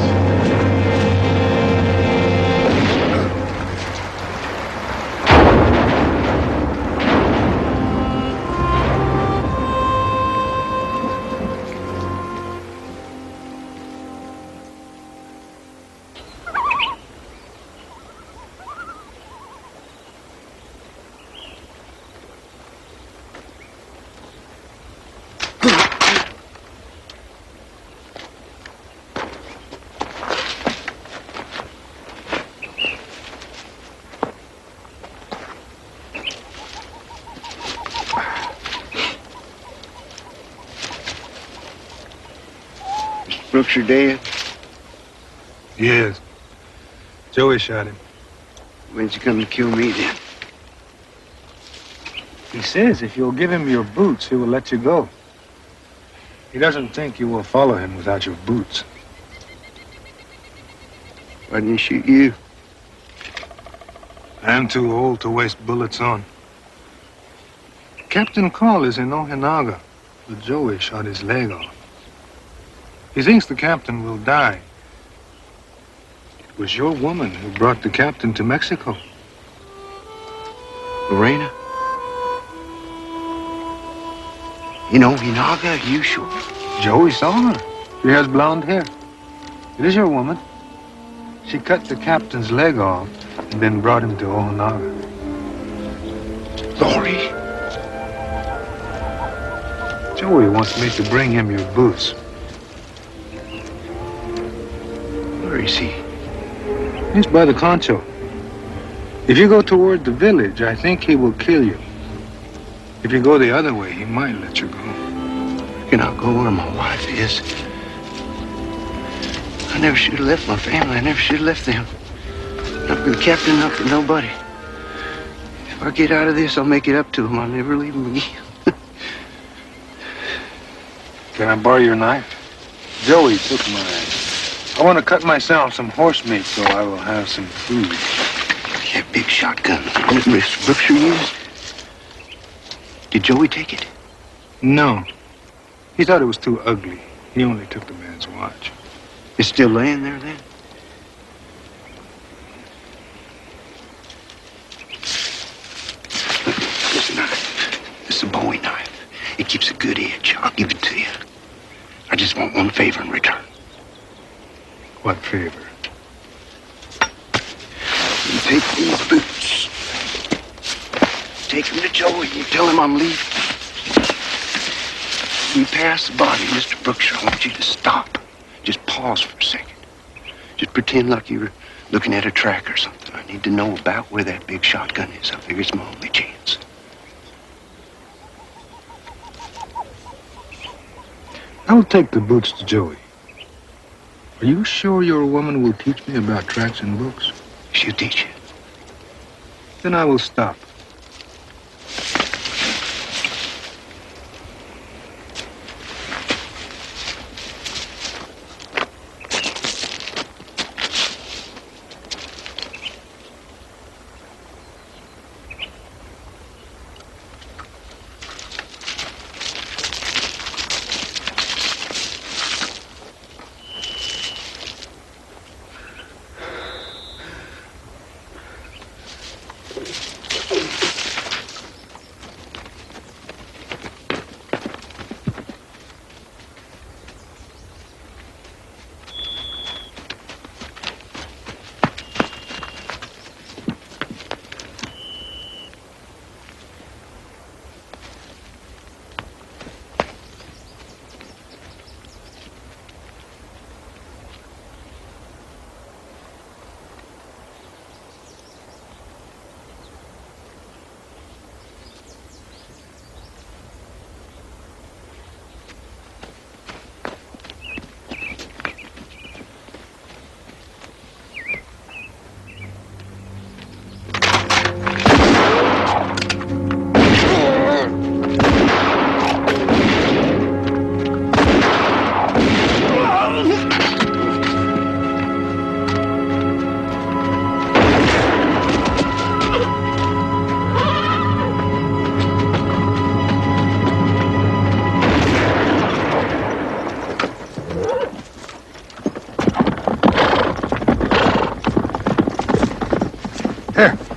Brookshire dead? Yes. Joey shot him. When's he come to kill me then? He says if you'll give him your boots, he will let you go. He doesn't think you will follow him without your boots. Why didn't he shoot you? I'm too old to waste bullets on. Captain Call is in Ojinaga, but Joey shot his leg off. He thinks the captain will die. It was your woman who brought the captain to Mexico. Lorena? In Ojinaga, you sure? Joey saw her. She has blonde hair. It is your woman. She cut the captain's leg off and then brought him to Ojinaga. Lori? Joey wants me to bring him your boots. Where is he? He's by the concho. If you go toward the village, I think he will kill you. If you go the other way, he might let you go. Reckon I'll go where my wife is. I never should have left my family. I never should have left them. Not for the captain, not for nobody. If I get out of this, I'll make it up to him. I'll never leave him again. Can I borrow your knife? Joey took mine. I want to cut myself some horse meat so I will have some food. That big shotgun that Mr. Brookshire used? Did Joey take it? No. He thought it was too ugly. He only took the man's watch. It's still laying there then? This knife. This is a Bowie knife. It keeps a good edge. I'll give it to you. I just want one favor in return. What favor? You take these boots. Take them to Joey. You tell him I'm leaving. When you pass the body, Mr. Brookshire, I want you to stop. Just pause for a second. Just pretend like you were looking at a track or something. I need to know about where that big shotgun is. I figure it's my only chance. I'll take the boots to Joey. Are you sure your woman will teach me about tracks and books? She'll teach you. Then I will stop.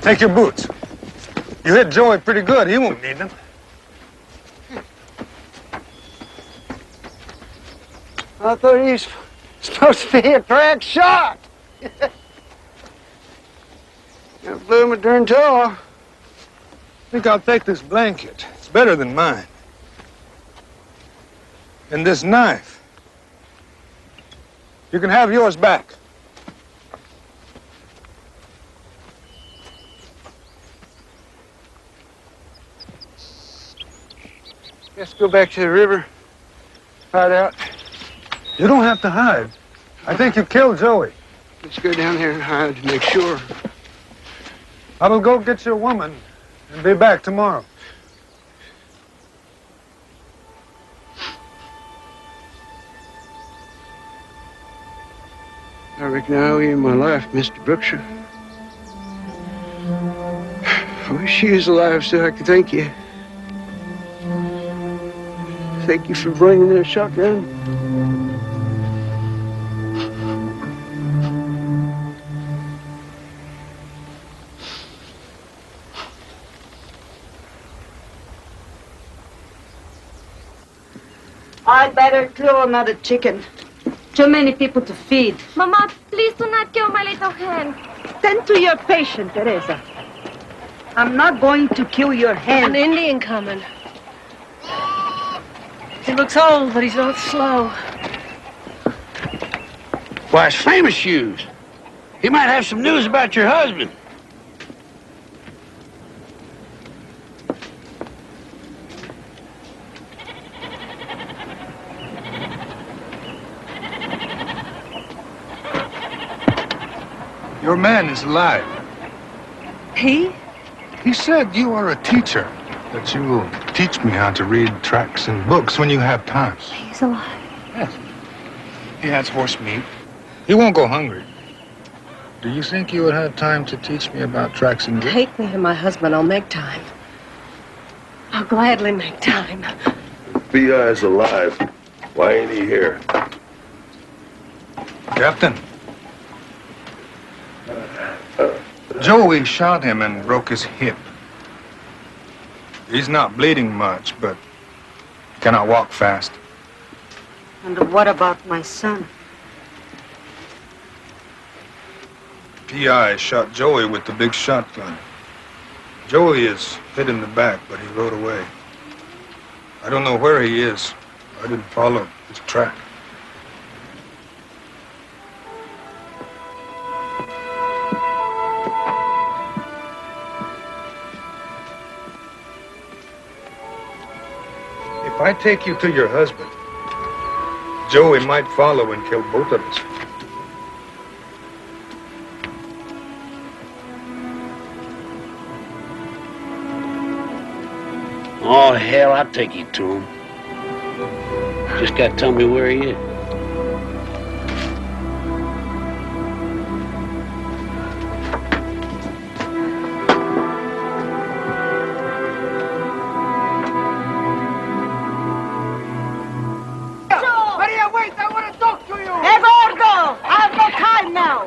Take your boots. You hit Joey pretty good. He won't need them. I thought he was supposed to be a crack shot. I blew him a darn toe off. I think I'll take this blanket. It's better than mine. And this knife. You can have yours back. Let's go back to the river. Hide out. You don't have to hide. I think you killed Joey. Let's go down there and hide to make sure. I will go get your woman and be back tomorrow. I reckon I owe you my life, Mr. Brookshire. I wish she was alive so I could thank you. Thank you for bringing that shotgun. I'd better kill another chicken. Too many people to feed. Mama, please do not kill my little hen. Tend to your patient, Teresa. I'm not going to kill your hen. An Indian coming. He looks old, but he's not slow. Why, it's famous shoes. He might have some news about your husband. Your man is alive. He? He said you are a teacher, that you will teach me how to read tracts and books when you have time. He's alive. Yes. He has horse meat. He won't go hungry. Do you think you would have time to teach me about tracts and books? Take me to my husband. I'll make time. I'll gladly make time. Pea Eye's alive. Why ain't he here? Captain. Joey shot him and broke his hip. He's not bleeding much, but he cannot walk fast. And what about my son? Pea Eye shot Joey with the big shotgun. Joey is hit in the back, but he rode away. I don't know where he is. I didn't follow his track. If I take you to your husband, Joey might follow and kill both of us. Oh, hell, I'll take you to him. Just gotta tell me where he is. Maria, wait, I want to talk to you. Hey, Gordo! I have no time now.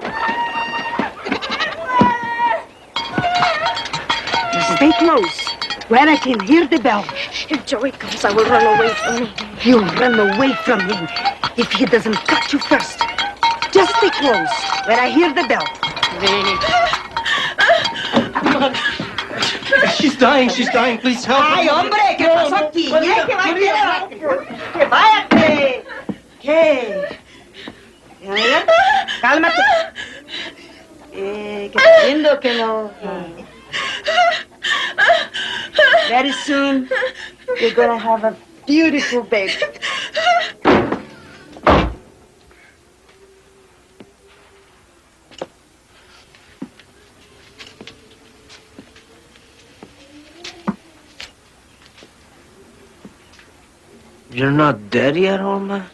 Stay close, where I can hear the bell. If Joey comes, I will run away from him. You run away from him if he doesn't cut you first. Just stay close, where I hear the bell. She's dying, please help. Ay, hombre, ¿qué pasó aquí? Que váyate. ¿Qué? Cálmate. Que está viendo que no. Very soon, you're gonna have a beautiful baby. You're not dead yet, old man?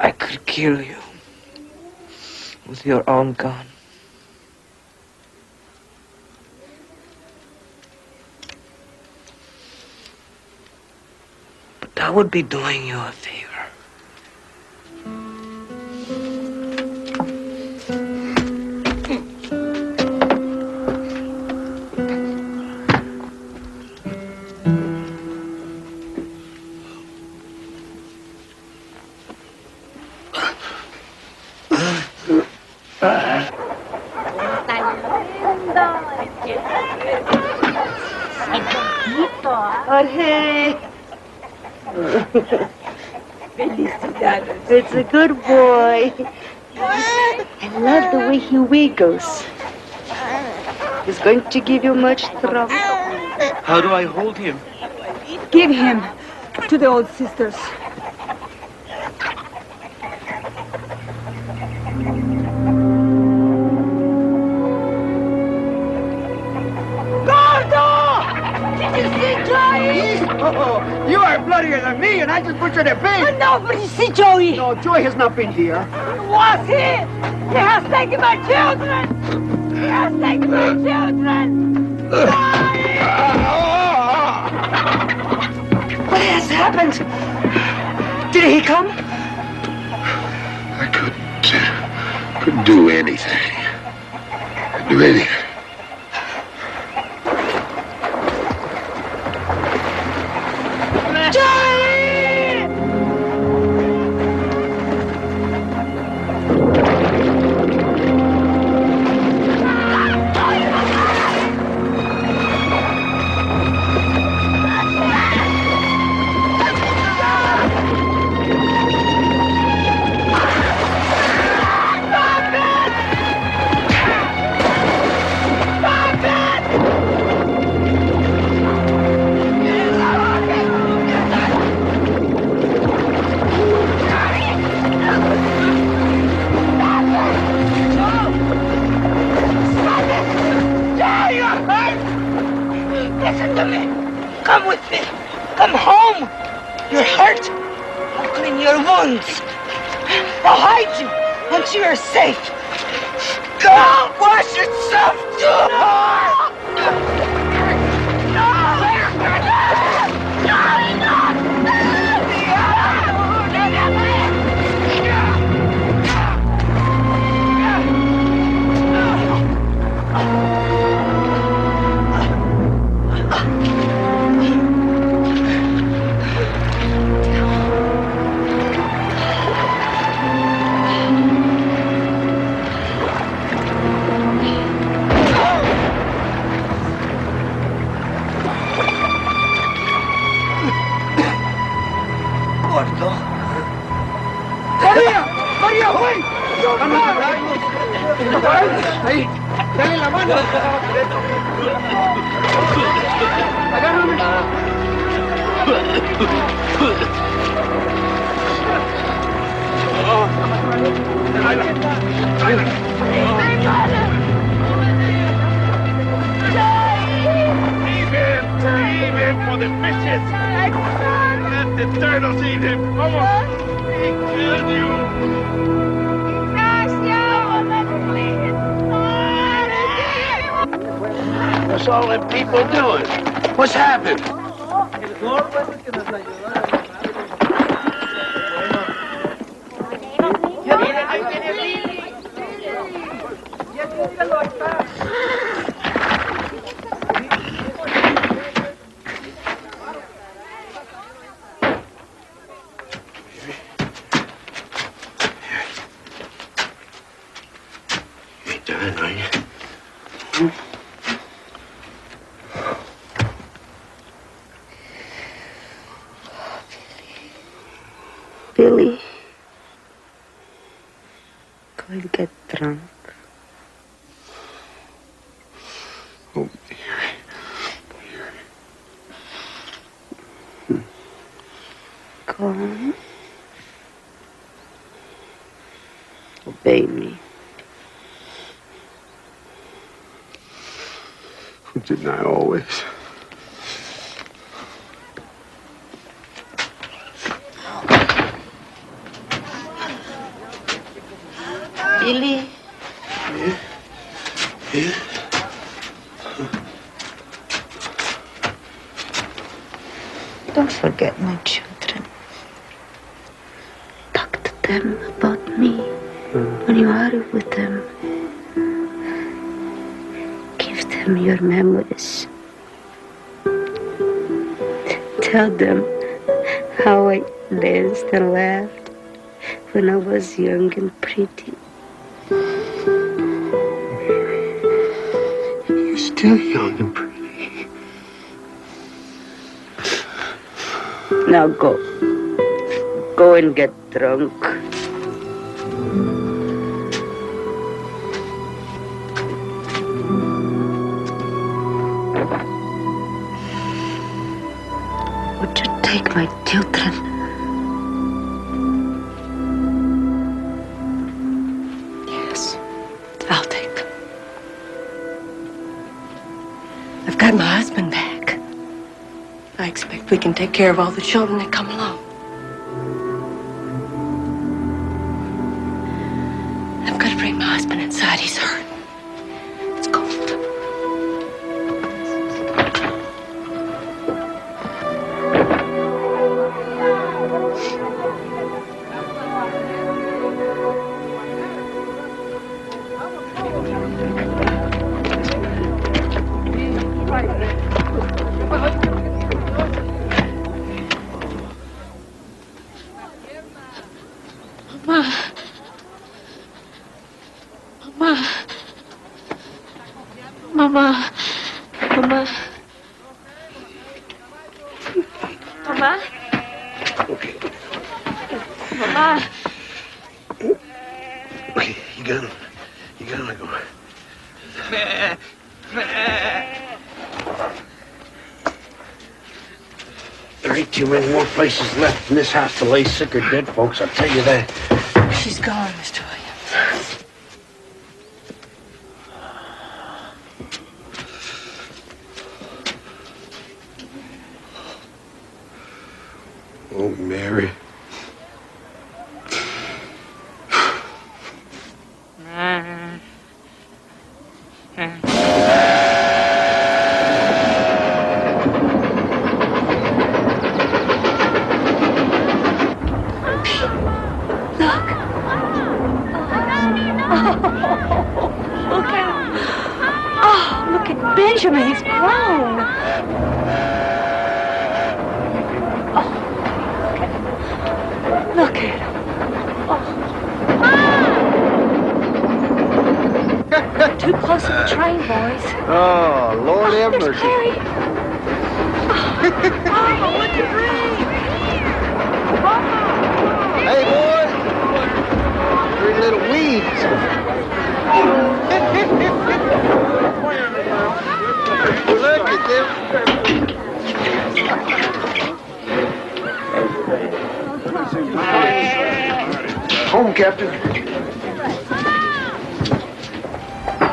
I could kill you with your own gun. But that would be doing you a favor. Jorge. Felicidades. It's a good boy. I love the way he wiggles. He's going to give you much trouble. How do I hold him? Give him to the old sisters. Oh, you are bloodier than me, and I just butchered a pig. No, but you see Joey. No, Joey has not been here. Was he? He has taken my children. He has taken my children. What has happened? Did he come? I couldn't do anything. Couldn't do anything. Stop Listen to me. Come with me. Come home. You're hurt. I'll clean your wounds. I'll hide you until you're safe. Go wash yourself too. María, güey. Ahí, dale la mano. Agárrame. Leave him for the fishes. Let the turtles eat him. Vamos. He killed you. What's all them people doing? What's happened? You ain't dying, are you? Billy, go and get drunk. Oh, Go on. Obey me. Didn't I always? Billy. Yeah? Don't forget my children. Talk to them about me when you are with them. Give them your memories. Tell them how I danced and laughed when I was young and pretty. You're still young and pretty. Now go. Go and get drunk. Would you take my children? Yes, I'll take them. I've got my husband back. I expect we can take care of all the children that come along. I've got to bring my husband inside. He's hurt. It's cold. Mama. Mama. Mama. Mama. Okay. Mama. Okay, you got him. You got him, I go. There ain't too many more places left in this house to lay sick or dead folks, I'll tell you that. She's gone, Mr. Williams. Oh, Mary. Benjamin, he's grown. Oh, look at him. Oh. Too close to the train, boys. Oh, Lord have there's mercy. Clary. Oh, what the rain? Hey, boys. Three little weeds. Look at them. Home, Captain.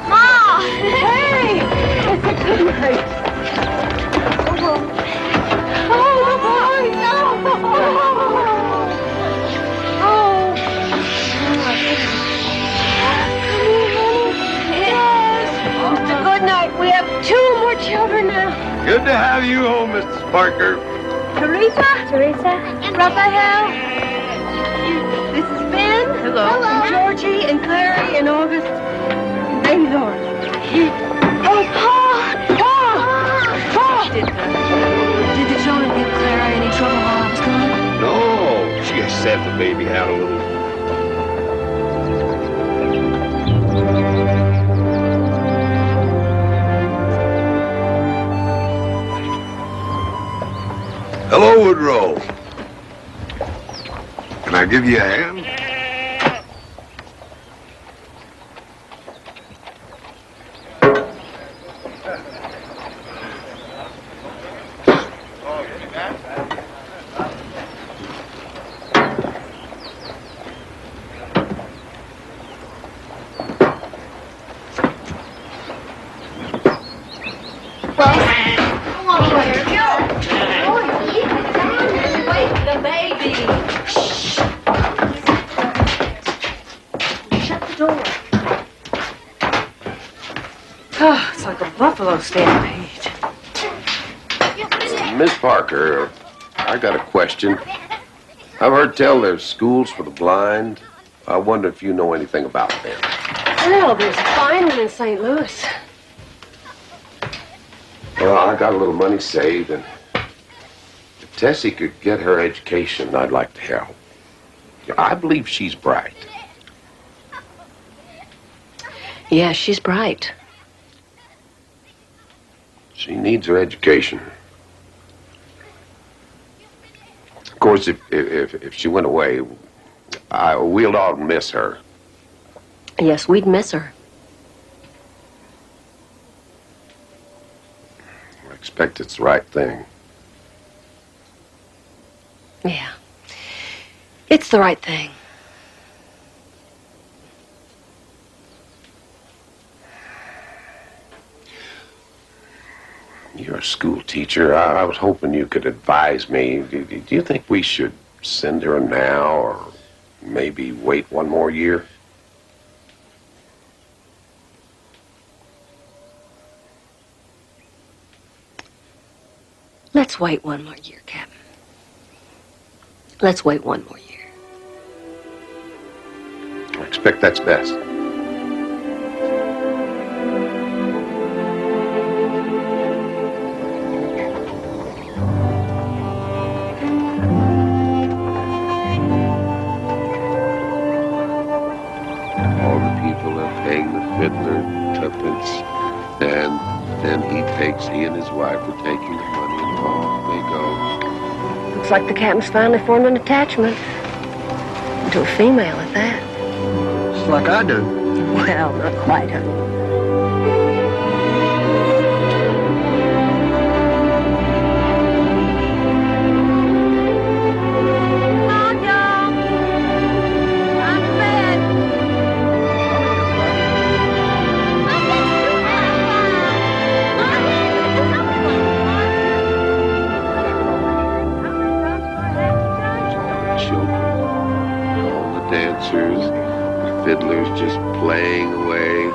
Ma! Hey! Good night. Oh, boy, no! Oh. Yes. Mr. Goodnight, we have 2 more children now. Good to have you home, Mrs. Parker. Teresa? Raphael? This is Ben. Hello. And Georgie and Clary and August and Laura. Oh, Paul! Did the children give Clary any trouble while I was gone? No, she said the baby had a little. Hello, Woodrow. Can I give you a hand? The baby. Shh. Shut the door. Oh, it's like a buffalo stampede. Miss Parker, I got a question. I've heard tell there's schools for the blind. I wonder if you know anything about them. Well, there's a fine one in St. Louis. Well, I got a little money saved, and if Tessie could get her education, I'd like to help. I believe she's bright. Yeah, she's bright. She needs her education. Of course, if she went away, we'll all miss her. Yes, we'd miss her. I expect it's the right thing. Yeah. It's the right thing. You're a school teacher. I was hoping you could advise me. Do you think we should send her now, or maybe wait one more year? Let's wait one more year, Captain. Let's wait one more year. I expect that's best. All the people are paying the fiddler tuppence, and then he and his wife are taking the money, and off they go. Looks like the captain's finally formed an attachment. To a female at that. Just like I do. Well, not quite, honey. dancers, the fiddlers just playing away,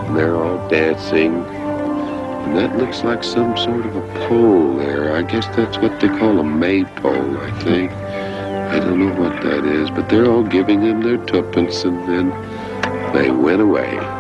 and they're all dancing. And that looks like some sort of a pole there. I guess that's what they call a maypole, I think. I don't know what that is, but they're all giving him their tuppence, and then they went away.